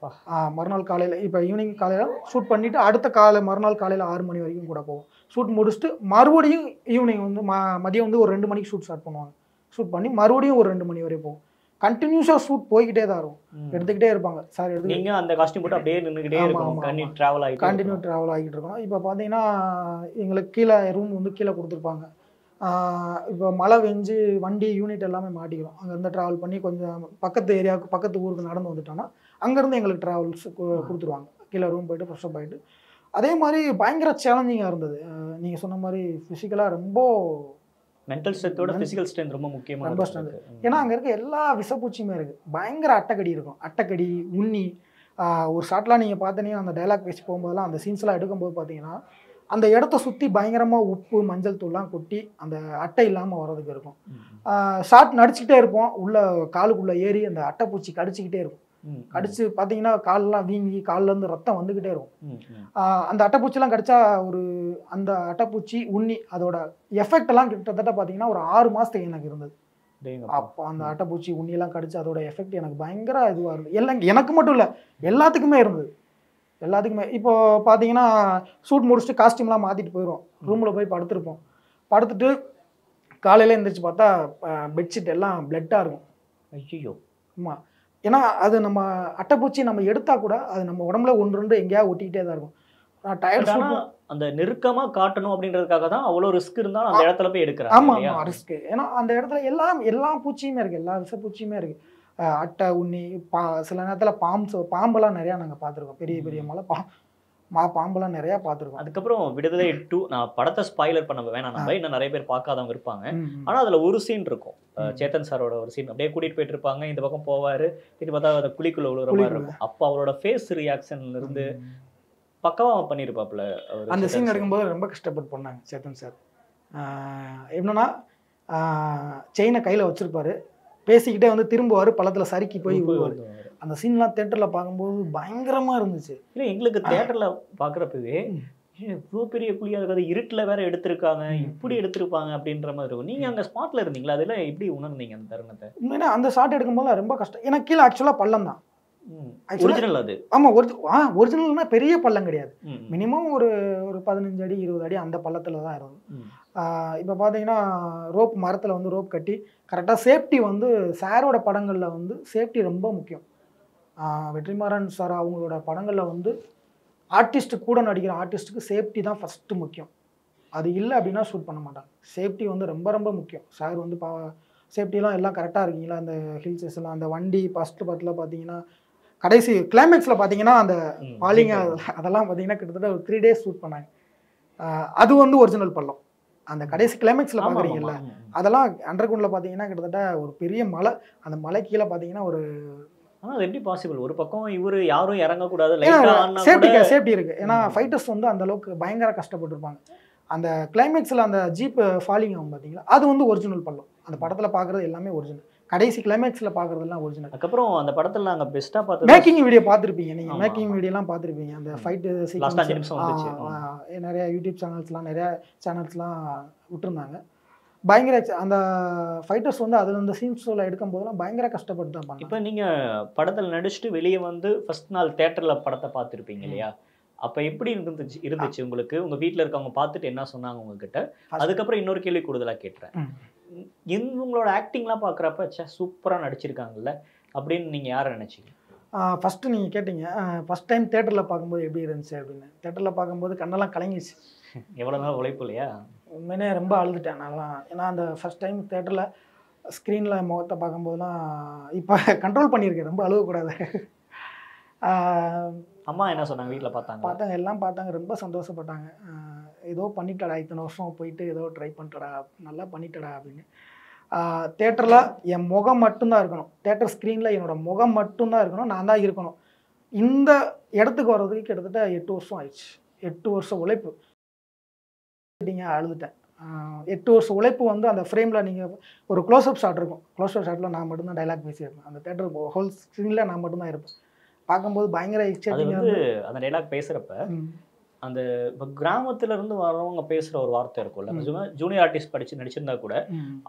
மறுநாள் காலையில் இப்போ ஈவினிங் காலையில் ஷூட் பண்ணிவிட்டு அடுத்த மறுநாள் காலையில் 6 மணி வரைக்கும் கூட போகும். ஷூட் முடிச்சுட்டு மறுபடியும் ஈவினிங் வந்து மதியம் வந்து ஒரு 2 மணிக்கு ஷூட் ஸ்டார்ட் பண்ணுவாங்க. ஷூட் பண்ணி மறுபடியும் ஒரு 2 மணி வரை போகும். கண்டினியூஸாக ஷூட் போய்கிட்டே தான் இருக்கும், எடுத்துக்கிட்டே இருப்பாங்க. சார் எடுத்து நீங்க அந்த காஸ்டியூம் போட்டு அப்படியே நின்றுக்கிட்டே இருக்கணும், கண்டி ட்ராவல் ஆகிட்டு கண்டினியூ ட்ராவல் ஆகிட்டு இருக்கணும். இப்போ பார்த்தீங்கன்னா எங்களுக்கு கீழே ரூம் வந்து கீழே கொடுத்துருப்பாங்க. இப்போ மழை பெஞ்சு வண்டி யூனிட் எல்லாமே மாட்டிக்கிறோம். அங்கேருந்து ட்ராவல் பண்ணி கொஞ்சம் பக்கத்து ஏரியாவுக்கு பக்கத்து ஊருக்கு நடந்து வந்துட்டோம்னா அங்கேருந்து எங்களுக்கு ட்ராவல்ஸ் கொடுத்துருவாங்க. கீழே ரூம் போயிட்டு ஃப்ரெஷ்ஷப் ஆகிட்டு அதே மாதிரி பயங்கர சேலஞ்சிங்காக இருந்தது. நீங்கள் சொன்ன மாதிரி ஃபிசிக்கலாக ரொம்ப மென்டல் ஸ்ட்ரென்த்தோட ஃபிசிக்கல் ஸ்ட்ரென்த் ரொம்ப முக்கியமாக ரொம்ப ஸ்ட்ரென்த். ஏன்னா அங்கே இருக்க எல்லா விஷப்பூச்சியுமே இருக்குது. பயங்கர அட்டைக்கடி இருக்கும், அட்டைக்கடி உண்ணி. ஒரு ஷாட்லாம் நீங்கள் பார்த்தீங்கன்னா அந்த டைலாக் பேசி போகும்போதெல்லாம் அந்த சீன்ஸ்லாம் எடுக்கும்போது பார்த்தீங்கன்னா அந்த இடத்த சுற்றி பயங்கரமாக உப்பு மஞ்சள் தூள்லாம் கொட்டி அந்த அட்டை இல்லாமல் வர்றதுக்கு இருக்கும். ஷாட் நடிச்சுக்கிட்டே இருப்போம், உள்ள காலுக்குள்ளே ஏறி அந்த அட்டைப்பூச்சி கடிச்சிக்கிட்டே இருக்கும். கடிச்சு பார்த்தீங்கன்னா காலெல்லாம் வீங்கி காலிலேருந்து ரத்தம் வந்துக்கிட்டே இருக்கும். அந்த அட்டைப்பூச்சிலாம் கடிச்சா அந்த அட்டைப்பூச்சி உண்ணி அதோட எஃபெக்ட் எல்லாம் கிட்டத்தட்ட பார்த்தீங்கன்னா ஒரு 6 மாதத்துக்கு எனக்கு இருந்தது. அப்போ அந்த அட்டைப்பூச்சி உண்ணியெல்லாம் கடிச்சு அதோட எஃபெக்ட் எனக்கு பயங்கர இதுவாக இருந்தது. எல்லாம் எனக்கு மட்டும் இல்லை, எல்லாத்துக்குமே இருந்தது, எல்லாத்துக்குமே. இப்போ பார்த்தீங்கன்னா ஷூட் முடிச்சுட்டு காஸ்டியூம்லாம் மாற்றிட்டு போயிடுவோம், ரூமில் போய் படுத்துருப்போம். படுத்துட்டு காலையில் எழுந்திரிச்சு பார்த்தா பெட்ஷீட் எல்லாம் பிளட்டாக இருக்கும். ஐயோ. ஆமாம், ஏன்னா அது நம்ம அட்டைப்பூச்சி நம்ம எடுத்தா கூட அது நம்ம உடம்புல 1-2 எங்கேயாவது ஒட்டிக்கிட்டே தான் இருக்கும். டயர்ட் அந்த நெருக்கமா காட்டணும் அப்படின்றதுக்காக தான் அவ்வளோ ரிஸ்க் இருந்தாலும் அந்த இடத்துல போய் எடுக்கிறாங்க. ஆமாம் ரிஸ்க். ஏன்னா அந்த இடத்துல எல்லா பூச்சியுமே இருக்குது, எல்லா விஷப்பூச்சியுமே இருக்குது. அட்டை உண்ணி சில நேரத்தில் பாம்பெல்லாம் நிறையா நாங்கள் பார்த்துருக்கோம். பெரிய பெரிய பாம்பெல்லாம் நிறையா பார்த்துருக்கோம். அதுக்கப்புறம் விடுதலை 2 நான் படத்தை ஸ்பாய்லர் பண்ண வேணாம், நம்ம இன்னும் நிறைய பேர் பார்க்காதவங்க இருப்பாங்க. ஆனால் அதில் ஒரு சீன் இருக்கும், சேத்தன் சாரோட ஒரு சீன். அப்படியே கூட்டிகிட்டு போயிட்டு இருப்பாங்க, இந்த பக்கம் போவார், இது பார்த்தா அந்த குழிக்குள்ள விழுற மாதிரி இருக்கும். அப்போ அவரோட ஃபேஸ் ரியாக்ஷன்ல இருந்து பக்கவாக பண்ணியிருப்பாப்புல. அந்த சீன் எடுக்கும்போது ரொம்ப கஷ்டப்பட்டு பண்ணாங்க சேத்தன் சார். என்னன்னா செயினை கையில் வச்சுருப்பாரு, பேசிக்கிட்டே வந்து திரும்புவார், பள்ளத்தில் சறுக்கி போய் விழுவார். அந்த சீன்லாம் தேட்டரில் பார்க்கும்போது பயங்கரமாக இருந்துச்சு. இல்லை எங்களுக்கு தேட்டரில் பார்க்குறப்பவே இவ்வளோ பெரிய குழியாக இருக்காது, இருட்டில் வேற எடுத்திருக்காங்க, இப்படி எடுத்திருப்பாங்க அப்படின்ற மாதிரி இருக்கும். நீங்கள் அங்கே ஸ்பாட்டில் இருந்தீங்களா, அதெல்லாம் எப்படி உணர்ந்தீங்க அந்த தருணத்தை? உண்மையிலே அந்த ஷாட் எடுக்கும்போது ரொம்ப கஷ்டம். ஏன்னா கீழே ஆக்சுவலாக பள்ளம் தான், ஒரிஜினல் அது. ஆமாம், ஒரிஜினல்னா பெரிய பள்ளம் கிடையாது, மினிமம் ஒரு 15 அடி 20 அடி அந்த பள்ளத்தில் தான் இருக்கும். இப்போ பார்த்தீங்கன்னா ரோப் மரத்தில் வந்து ரோப் கட்டி கரெக்டாக சேஃப்டி வந்து சாரோட படங்களில் வந்து சேஃப்டி ரொம்ப முக்கியம். வெற்றிமாறன் சார் அவங்களோட படங்களில் வந்து ஆர்டிஸ்ட்டு கூட நடிக்கிற ஆர்டிஸ்ட்டுக்கு சேஃப்டி தான் ஃபஸ்ட்டு முக்கியம். அது இல்லை அப்படின்னா ஷூட் பண்ண மாட்டாங்க. சேஃப்டி வந்து ரொம்ப ரொம்ப முக்கியம். சார் வந்து சேஃப்டிலாம் எல்லாம் கரெக்டாக இருக்கீங்களா, அந்த ஹில்ஸ் எல்லாம் அந்த வண்டி ஃபஸ்ட்டு படத்தில் பார்த்தீங்கன்னா கடைசி கிளைமேக்ஸில் பார்த்தீங்கன்னா அந்த பாலிங்க அதெல்லாம் பார்த்தீங்கன்னா கிட்டத்தட்ட ஒரு 3 days ஷூட் பண்ணாங்க. அது வந்து ஒரிஜினல் பள்ளம். அந்த கடைசி கிளைமேக்ஸில் பார்க்குறீங்கல்ல, அதெல்லாம் அண்டர் கிரவுண்டில் பார்த்தீங்கன்னா கிட்டத்தட்ட ஒரு பெரிய மலை, அந்த மலை கீழே பார்த்தீங்கன்னா ஒரு ஆனால் அது எப்படி பாசிபிள்? ஒரு பக்கம் இவர் யாரும் இறங்கக்கூடாது, சேஃப்டி இருக்குது. ஏன்னா ஃபைட்டர்ஸ் வந்து அந்த அளவுக்கு பயங்கர கஷ்டப்பட்டுருப்பாங்க. அந்த கிளைமேக்ஸில் அந்த ஜீப் ஃபாலிங் ஆகும் பார்த்தீங்களா, அது வந்து ஒரிஜினல் பள்ளம். அந்த படத்தில் பார்க்குறது எல்லாமே ஒரிஜினல், கடைசி கிளைமேக்ஸில் பார்க்குறதுலாம் ஒரிஜினல். அதுக்கப்புறம் அந்த படத்தில் நாங்கள் பெஸ்ட்டாக பார்த்து மேக்கிங் வீடியோ பார்த்துருப்பீங்க, நீங்கள் மேக்கிங் வீடியோலாம் பார்த்துருப்பீங்க. அந்த ஃபைட்டு நிறையா யூடியூப் சேனல்ஸ்லாம் விட்டுருந்தாங்க. பயங்கர அந்த ஃபைட்டர்ஸ் வந்து அதில் அந்த சீன்ஸில் எடுக்கும் போதெல்லாம் பயங்கர கஷ்டப்பட்டு தான் பண்ணாங்க. இப்போ நீங்கள் படத்தில் நடிச்சுட்டு வெளியே வந்து ஃபர்ஸ்ட் நாள் தேட்டரில் படத்தை பார்த்துருப்பீங்க இல்லையா, அப்போ எப்படி இருந்துச்சு உங்களுக்கு? உங்கள் வீட்டில் இருக்கவங்க பார்த்துட்டு என்ன சொன்னாங்க உங்ககிட்ட? அதுக்கப்புறம் இன்னொரு கேள்வி கூடுதலாக கேட்டுறேன், இவங்களோட ஆக்டிங்லாம் பார்க்குறப்ப சூப்பராக நடிச்சிருக்காங்கல்ல அப்படின்னு நீங்கள் யாரை நினச்சிங்க? ஃபஸ்ட்டு நீங்கள் கேட்டீங்க ஃபஸ்ட் டைம் தேட்டரில் பார்க்கும்போது எப்படி இருந்துச்சு அப்படின்னு. தேட்டரில் பார்க்கும்போது கண்ணெல்லாம் கலங்கிச்சு. எவ்வளோ நாள் உழைப்பு இல்லையா? உண்மையிலே ரொம்ப அழுதுட்டேன் நான்லாம். ஏன்னா அந்த ஃபஸ்ட் டைம் தேட்டரில் ஸ்க்ரீனில் முகத்தை பார்க்கும்போதுலாம் இப்போ கண்ட்ரோல் பண்ணியிருக்கேன், ரொம்ப அழுகக்கூடாது. அம்மா என்ன சொன்னாங்க வீட்டில்? பார்த்தாங்க, எல்லாம் பார்த்தாங்க, ரொம்ப சந்தோஷப்பட்டாங்க. ஏதோ பண்ணிட்டடா, இத்தனை வருஷம் போயிட்டு ஏதோ ட்ரை பண்ணிட்டடா, நல்லா பண்ணிட்டடா அப்படின்னு. தேட்டரில் என் முகம் மட்டும்தான் இருக்கணும், தேட்டர் ஸ்க்ரீனில் என்னோடய முகம் மட்டும்தான் இருக்கணும், நான் தான் இருக்கணும். இந்த இடத்துக்கு வர்றதுக்கு கிட்டத்தட்ட 8 வருஷம் ஆயிடுச்சு. 8 வருஷம் உழைப்பு. அழுதுட்டேன். 8 வருஷம் உழைப்பு வந்து அந்த ஃப்ரேமில் நீங்கள் ஒரு க்ளோஸ்அப் ஷாட் இருக்கும், க்ளோஸ்அப் ஷாட்டில் நான் மட்டும்தான் டைலாக் பேசியிருப்பேன். அந்த தேட்டர் ஹோல் ஸ்க்ரீனில் நான் மட்டும்தான் இருப்பேன். பார்க்கும்போது பயங்கர எக்ஸைட்டிங்காக இருந்து அந்த டைலாக் பேசுகிறப்ப அந்த இப்போ கிராமத்துல இருந்து வரவங்க பேசுற ஒரு வார்த்தை இருக்கும்ல, ஜூனியர் ஆர்டிஸ்ட் படிச்சு நடிச்சிருந்தா கூட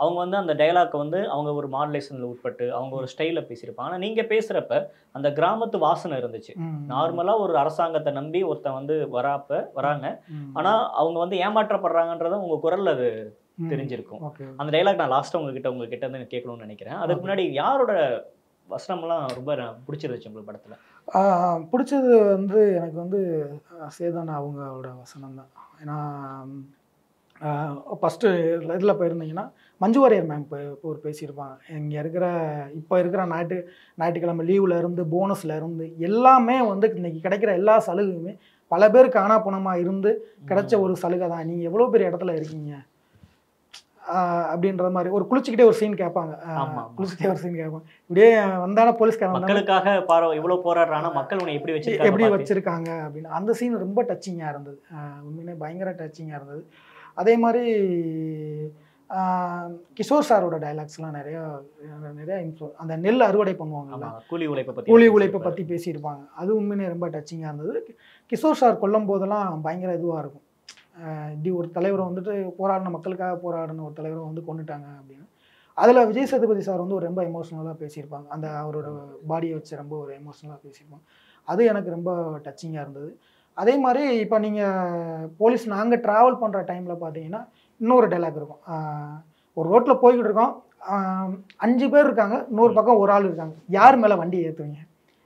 அவங்க வந்து அந்த டயலாக் வந்து அவங்க ஒரு மாடுலேஷன்ல உட்பட்டு அவங்க ஒரு ஸ்டைல பேசியிருப்பாங்க. ஆனா நீங்க பேசுறப்ப அந்த கிராமத்து வாசனை இருந்துச்சு. நார்மலா ஒரு அரசாங்கத்தை நம்பி ஒருத்தன் வந்து வராங்க. ஆனா அவங்க வந்து ஏமாற்றப்படுறாங்கன்றத உங்க குரல்ல அது தெரிஞ்சிருக்கும். அந்த டயலாக் நான் லாஸ்டா உங்ககிட்ட வந்து கேட்கணும்னு நினைக்கிறேன். அதுக்கு முன்னாடி யாரோட வசனம்லாம் ரொம்ப பிடிச்சிருந்துச்சு உங்களுக்கு படத்துல? பிடிச்சது வந்து எனக்கு வந்து சேதனா அவங்களோட வசனம் தான். ஏன்னா ஃபஸ்ட்டு இதில் போயிருந்தீங்கன்னா மஞ்சு வாரியர் மேம் ஒரு பேசியிருப்பாங்க. இங்கே இருக்கிற இப்போ இருக்கிற ஞாயிற்றுக்கிழமை லீவில் இருந்து போனஸில் இருந்து எல்லாமே வந்து இன்றைக்கி கிடைக்கிற எல்லா சலுகையுமே பல பேர் காணா பணமாக இருந்து கிடைச்ச ஒரு சலுகை தான். நீங்கள் எவ்வளோ பெரிய இடத்துல இருக்கீங்க அப்படின்ற மாதிரி ஒரு குளிச்சுக்கிட்டே ஒரு சீன் கேட்பாங்க. குளிச்சுட்டே ஒரு சீன் கேட்பாங்க. இப்படியே வந்தாலும் போலீஸ்காரன் மக்களுக்காக இவ்வளோ போராடுறானா மக்கள் உன்னை எப்படி வச்சிருக்காங்க அப்படின்னு அந்த சீன் ரொம்ப டச்சிங்காக இருந்தது. உண்மையிலே பயங்கர டச்சிங்காக இருந்தது. அதே மாதிரி கிஷோர் சாரோட டைலாக்ஸ்லாம் நிறையா அந்த நெல் அறுவடை பண்ணுவாங்கல்ல, கூலி உழைப்பை பற்றி பேசியிருப்பாங்க. அது உண்மையிலே ரொம்ப டச்சிங்காக இருந்தது. கிஷோர் சார் கொல்லும் போதெல்லாம் பயங்கர இதுவாக இருக்கும். இப்படி ஒரு தலைவரை வந்துட்டு மக்களுக்காக போராடின ஒரு தலைவரை வந்து கொண்டுட்டாங்க அப்படின்னு. அதில் விஜய் சேதுபதி சார் வந்து ஒரு ரொம்ப எமோஷ்னலாக பேசியிருப்பாங்க. அந்த அவரோட பாடியை வச்சு ரொம்ப ஒரு எமோஷ்னலாக பேசியிருப்பாங்க. அது எனக்கு ரொம்ப டச்சிங்காக இருந்தது. அதே மாதிரி இப்போ நீங்கள் போலீஸ் நாங்கள் ட்ராவல் பண்ணுற டைமில் பார்த்தீங்கன்னா இன்னொரு டைலாக் இருக்கும். ஒரு ரோட்டில் போய்கிட்டு இருக்கோம், 5 பேர் இருக்காங்க, இன்னொரு பக்கம் ஒரு ஆள் இருக்காங்க, யார் மேலே வண்டி ஏற்றுவீங்க?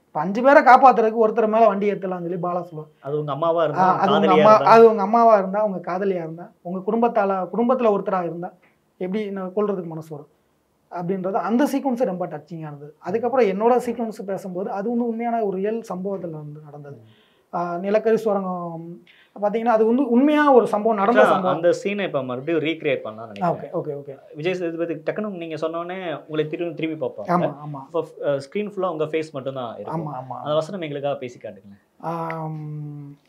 இப்போ 5 பேரை காப்பாற்றுறதுக்கு ஒருத்தர் மேலே வண்டி ஏற்றலாம்னு சொல்லி பாலா சொல்லுவார். அது உங்கள் அம்மாவாக இருந்தால், அது உங்கள் அம்மாவாக இருந்தால், உங்கள் காதலியாக இருந்தால், உங்கள் குடும்பத்தில் ஒருத்தராக இருந்தால் எப்படி நான் கொள்றதுக்கு மனசு வரும் அப்படின்றது அந்த சீக்வன்ஸு ரொம்ப டச்சிங்காக இருந்தது. அதுக்கப்புறம் என்னோட சீக்வன்ஸ் பேசும்போது அது வந்து உண்மையான ஒரு ரியல் சம்பவத்தில் வந்து நடந்தது. நிலக்கரி சுரங்கம் பார்த்தீங்கன்னா அது வந்து உண்மையாக ஒரு சம்பவம் நடந்த சம்பவம். அந்த சீனை இப்போ மறுபடியும் ரீக்ரியேட் பண்ணலாம் நினைக்கிறேன். ஓகே விஜய் சேதுபதி டக்குன்னு நீங்கள் சொன்னோடனே உங்களை திரும்பி பார்ப்போம். ஆமாம். இப்போ ஸ்க்ரீன் ஃபுல்லாக உங்கள் ஃபேஸ் மட்டும்தான் இருக்கும். ஆமாம். அந்த வசனம் எங்களுக்காக பேசி காட்டுங்களேன்.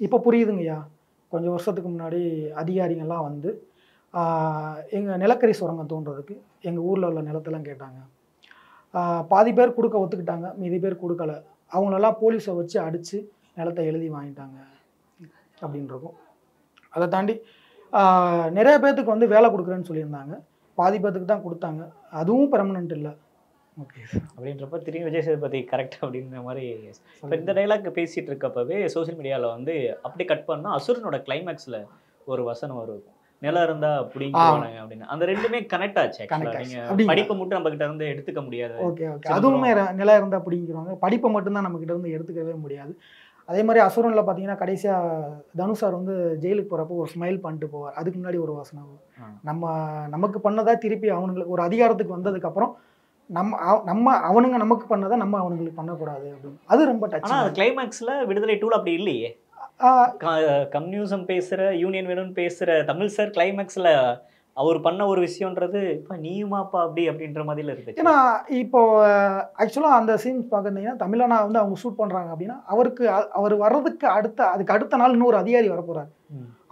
இப்போ புரியுதுங்கய்யா. கொஞ்சம் வருஷத்துக்கு முன்னாடி அதிகாரிகள்லாம் வந்து எங்கள் நிலக்கரி சுரங்கம் தோன்றதுக்கு எங்கள் ஊரில் உள்ள நிலத்தெல்லாம் கேட்டாங்க. பாதி பேர் கொடுக்க ஒத்துக்கிட்டாங்க, மீதி பேர் கொடுக்கல. அவங்களெல்லாம் போலீஸை வச்சு அடித்து நிலத்தை எழுதி வாங்கிட்டாங்க அப்படின்றக்கும். அதை தாண்டி நிறைய பேர்த்துக்கு வந்து வேலை கொடுக்குறேன்னு சொல்லியிருந்தாங்க, பாதி பேர்த்துக்கு தான் கொடுத்தாங்க, அதுவும் பெர்மனன்ட் இல்லை. ஓகே அப்படின்றப்ப திரும்பி விஜய் சேதுபதி கரெக்ட் அப்படின்ற மாதிரி இப்போ இந்த டைலாக் பேசிகிட்டு இருக்கப்பவே சோசியல் மீடியாவில் வந்து அப்படி கட் பண்ணால் அசுரனோட கிளைமேக்ஸில் ஒரு வசனம் வரும், நிலம் இருந்தா பிடிங்க அப்படின்னு. அந்த ரெண்டுமே கனெக்ட் ஆச்சு. நீங்க படிப்பை மட்டும் நம்ம கிட்ட இருந்து எடுத்துக்க முடியாது. ஓகே அதுவுமே நிலம் இருந்தா பிடிங்கிறவங்க படிப்பை மட்டும்தான் நம்ம கிட்ட இருந்து எடுத்துக்கவே முடியாது. அதே மாதிரி அசுரனில் பார்த்தீங்கன்னா கடைசியாக தனுஷார் வந்து ஜெயிலுக்கு போகிறப்போ ஒரு ஸ்மைல் பண்ணிட்டு போவார். அதுக்கு முன்னாடி ஒரு வசனம், நமக்கு பண்ணதா திருப்பி அவனுங்களுக்கு ஒரு அதிகாரத்துக்கு வந்ததுக்கப்புறம் அவனுங்க நமக்கு பண்ணதை நம்ம அவனுங்களுக்கு பண்ணக்கூடாது அப்படின்னு. அது ரொம்ப டச். ஆனால் கிளைமேக்ஸில் விடுதலை 2 அப்படி இல்லையே. கம்யூனிசம் பேசுகிற யூனியன் வேணும்னு பேசுகிற தமிழ் சார் கிளைமேக்ஸில் அவர் பண்ண ஒரு விஷயம்ன்றது இப்போ நீயுமாப்பா அப்படின்ற மாதிரில இருக்கு. ஏன்னா இப்போ ஆக்சுவலாக அந்த சீன்ஸ் பார்க்குறீங்கன்னா தமிழனா வந்து அவங்க ஷூட் பண்ணுறாங்க அப்படின்னா அவர் வர்றதுக்கு அடுத்த நாள் இன்னொரு அதிகாரி வரப்போறாரு.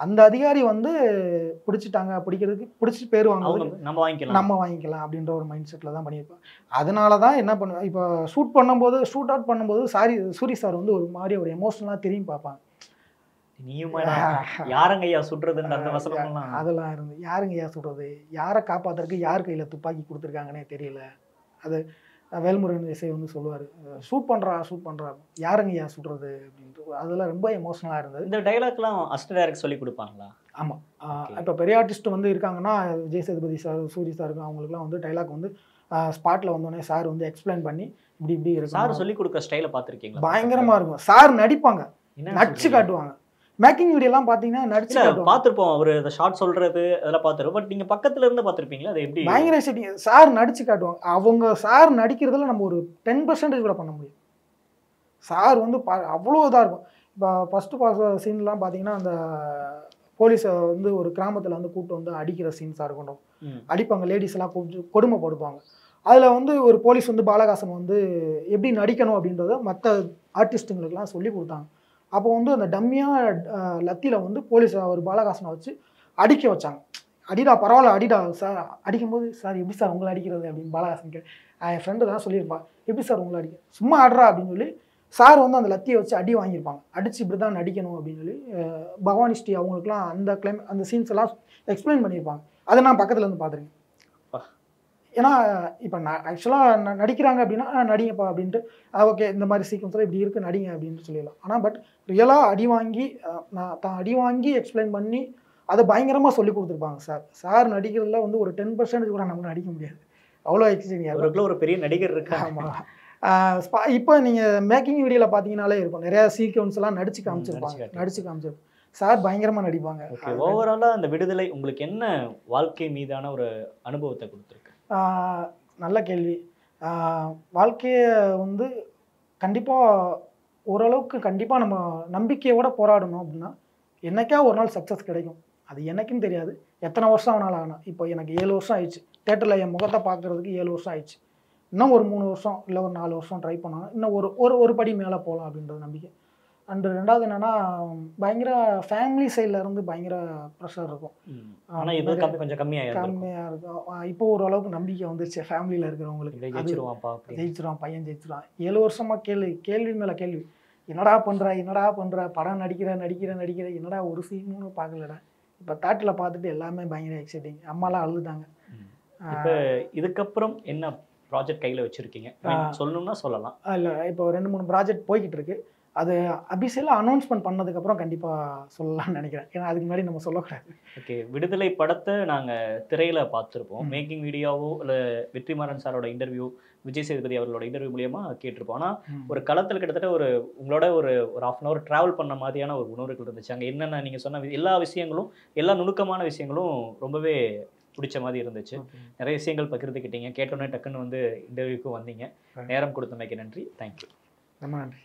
அந்த அதிகாரி வந்து பிடிச்சிட்டு போயிடுவாங்க, நம்ம வாங்கிக்கலாம் அப்படின்ற ஒரு மைண்ட் செட்டில் தான் பண்ணியிருப்போம். அதனால தான் என்ன பண்ணுவேன், இப்போ ஷூட் அவுட் பண்ணும்போது சூரி சார் வந்து ஒரு மாதிரி ஒரு எமோஷனலாக திரும்பி பார்ப்பாங்க. யாருங்கய்யா சுடுறதுன்னு அந்த வசனம்லாம் அதெல்லாம் இருந்து யாருங்கய்யா சுடுறது, யாரை காப்பாற்றுறதுக்கு யார் கையில் துப்பாக்கி கொடுத்துருக்காங்கன்னே தெரியல. அது வேல்முருகன் இசை வந்து சொல்லுவார், ஷூட் பண்ணுறா யாருங்கய்யா சுடுறது அப்படின்ட்டு. அதெல்லாம் ரொம்ப எமோஷனலாக இருந்தது. இந்த டைலாக்லாம் அசிஸ்டன்ட் டைரக்டர் சொல்லி கொடுப்பாங்களா? ஆமாம். இப்போ பெரிய ஆர்டிஸ்ட் வந்து இருக்காங்கன்னா விஜய் சேதுபதி சார், சூரி சாருக்கு அவங்களுக்குலாம் வந்து டைலாக் வந்து ஸ்பாட்டில் வந்தோடனே சார் வந்து எக்ஸ்பிளைன் பண்ணி இப்படி இருக்கு. சார் சொல்லி கொடுக்குற ஸ்டைலை பார்த்துருக்கீங்களா? பயங்கரமாக இருக்கும். சார் நடிப்பாங்க, நடிச்சு காட்டுவாங்க. மேக்கிங் வீடியோலாம் பார்த்தீங்கன்னா நடிச்சு பார்த்துருப்போம். அவர் அந்த ஷார்ட் சொல்றது அதெல்லாம் பார்த்துருப்போம். பட் நீங்கள் பக்கத்துல இருந்து பார்த்துருப்பீங்களா? அது எப்படி பயங்கர செட்டிங் சார் நடிச்சு காட்டுவாங்க. அவங்க சார் நடிக்கிறதுல நம்ம ஒரு 10% கூட பண்ண முடியும். சார் வந்து அவ்வளோ இதாக இருக்கும். இப்போ ஃபஸ்ட்டு சீன்லாம் பார்த்தீங்கன்னா அந்த போலீஸை வந்து ஒரு கிராமத்தில் வந்து கூப்பிட்டு வந்து அடிக்கிற சீன்ஸாக இருக்கட்டும், அடிப்பாங்க, லேடிஸ் எல்லாம் கூப்பிட்டு கொடுமைப்படுத்துவாங்க. அதில் வந்து ஒரு போலீஸ் வந்து பாலகாசன் வந்து எப்படி நடிக்கணும் அப்படின்றத மற்ற ஆர்டிஸ்ட்டுங்களுக்கெல்லாம் சொல்லி கொடுத்தாங்க. அப்போ வந்து அந்த டம்மியாக லத்தியில் வந்து போலீஸ் ஒரு பாலகாசனை வச்சு அடிக்க வச்சாங்க. அடிடா பரவாயில்ல அடிடா சார். அடிக்கும்போது சார் எப்படி சார் உங்களை அடிக்கிறது அப்படின்னு பாலகாசன் என் ஃப்ரெண்டு தான் சொல்லியிருப்பா, எப்படி சார் உங்களை அடிக்க, சும்மா ஆடுறா அப்படின்னு சொல்லி சார் வந்து அந்த லத்தியை வச்சு அடி வாங்கியிருப்பாங்க, அடிச்சு இப்படி தான் நடிக்கணும் அப்படின்னு சொல்லி பவானி ஸ்ரீ அவங்களுக்குலாம் அந்த சீன்ஸ் எல்லாம் எக்ஸ்பிளைன் பண்ணியிருப்பாங்க. அதை நான் பக்கத்துல இருந்து பார்த்துருக்கேன். ஏன்னா இப்போ நான் ஆக்சுவலாக நடிக்கிறாங்க அப்படின்னா நடிங்கப்பா அப்படின்ட்டு ஓகே இந்த மாதிரி சீக்வன்ஸில் இப்படி இருக்குது நடிங்க அப்படின்ட்டு சொல்லிடலாம். ஆனால் பட் ரியலாக அடி வாங்கி தான் அடி வாங்கி எக்ஸ்பிளைன் பண்ணி அதை பயங்கரமாக சொல்லி கொடுத்துருப்பாங்க சார். சார் நடிக்கிறதுல வந்து ஒரு 10% கூட நமக்கு நடிக்க முடியாது, அவ்வளோ எக்ஸ்பீரியன்ஸ். ஒரு பெரிய நடிகர் இருக்கு. ஆமாம். இப்போ நீங்கள் மேக்கிங் வீடியோவில் பார்த்தீங்கனாலே இருக்கும், நிறையா சீக்வன்ஸ்லாம் நடிச்சு காமிச்சிருப்பாங்க. சார் பயங்கரமாக நடிப்பாங்க. ஓவராலாக அந்த விடுதலை உங்களுக்கு என்ன வாழ்க்கை மீதான ஒரு அனுபவத்தை கொடுத்துருக்கு? நல்ல கேள்வி. வாழ்க்கையை வந்து கண்டிப்பாக ஓரளவுக்கு கண்டிப்பாக நம்ம நம்பிக்கையோட போராடணும் அப்படின்னா என்னைக்கா ஒரு நாள் சக்ஸஸ் கிடைக்கும். அது எனக்கும் தெரியாது எத்தனை வருஷம் ஆனாலும் ஆகணும். இப்போ எனக்கு 7 வருஷம் ஆயிடுச்சு தேட்டரில் என் முகத்தை பார்க்குறதுக்கு. 7 வருஷம் ஆயிடுச்சு. இன்னும் ஒரு 3 வருஷம் இல்லை ஒரு 4 வருஷம் ட்ரை பண்ணாலும் இன்னும் ஒரு படி மேலே போகலாம் அப்படின்றது நம்பிக்கை. அண்டு ரெண்டாவது என்னென்னா பயங்கர ஃபேமிலி சைடில் இருந்து பயங்கர ப்ரெஷர் இருக்கும். ஆனால் இது கொஞ்சம் கம்மியாக இருக்கும். இப்போ ஓரளவுக்கு நம்பிக்கை வந்துருச்சு ஃபேமிலியில் இருக்கிறவங்களுக்கு. ஜெயிச்சிருவான், பையன் ஜெயிச்சிருவான். 7 வருஷமாக கேள்வி மேலே கேள்வி. என்னடா பண்ணுற படம் நடிக்கிற என்னடா ஒரு சீனும் பார்க்கலடா. இப்போ தேட்டரில் பார்த்துட்டு எல்லாமே பயங்கர எக்ஸைட்டிங். அம்மாலாம் அழுதுட்டாங்க. இப்போ இதுக்கப்புறம் என்ன ப்ராஜெக்ட் கையில் வச்சுருக்கீங்க சொல்லணும்னா சொல்லலாம்? இல்லை, இப்போ 2-3 ப்ராஜெக்ட் போய்கிட்டு இருக்கு. அது அபிஷியலாக அனௌன்ஸ்மெண்ட் பண்ணதுக்கப்புறம் கண்டிப்பாக சொல்லலாம்னு நினைக்கிறேன். ஏன்னா அதுக்கு முன்னாடி நம்ம சொல்லக்கூடாது. ஓகே, விடுதலை படத்தை நாங்கள் திரையில் பார்த்துருப்போம். மேக்கிங் வீடியோவோ இல்லை வெற்றிமாறன் சாரோட இன்டர்வியூ, விஜய் சேதுபதி அவர்களோட இன்டர்வியூ மூலியமாக கேட்டிருப்போம். ஆனால் ஒரு களத்தில் கிட்டத்தட்ட உங்களோட ஒரு 1/2 hour ட்ராவல் பண்ண மாதிரியான ஒரு உணர்வுகள் இருந்துச்சு. அங்கே என்னென்ன நீங்கள் சொன்ன எல்லா விஷயங்களும், எல்லா நுணுக்கமான விஷயங்களும் ரொம்பவே பிடிச்ச மாதிரி இருந்துச்சு. நிறைய விஷயங்கள் பகிர்ந்துக்கிட்டீங்க. கேட்டோன்னே டக்குன்னு வந்து இன்டர்வியூக்கும் வந்தீங்க. நேரம் கொடுத்தமைக்கு நன்றி. தேங்க்யூ. ரொம்ப நன்றி.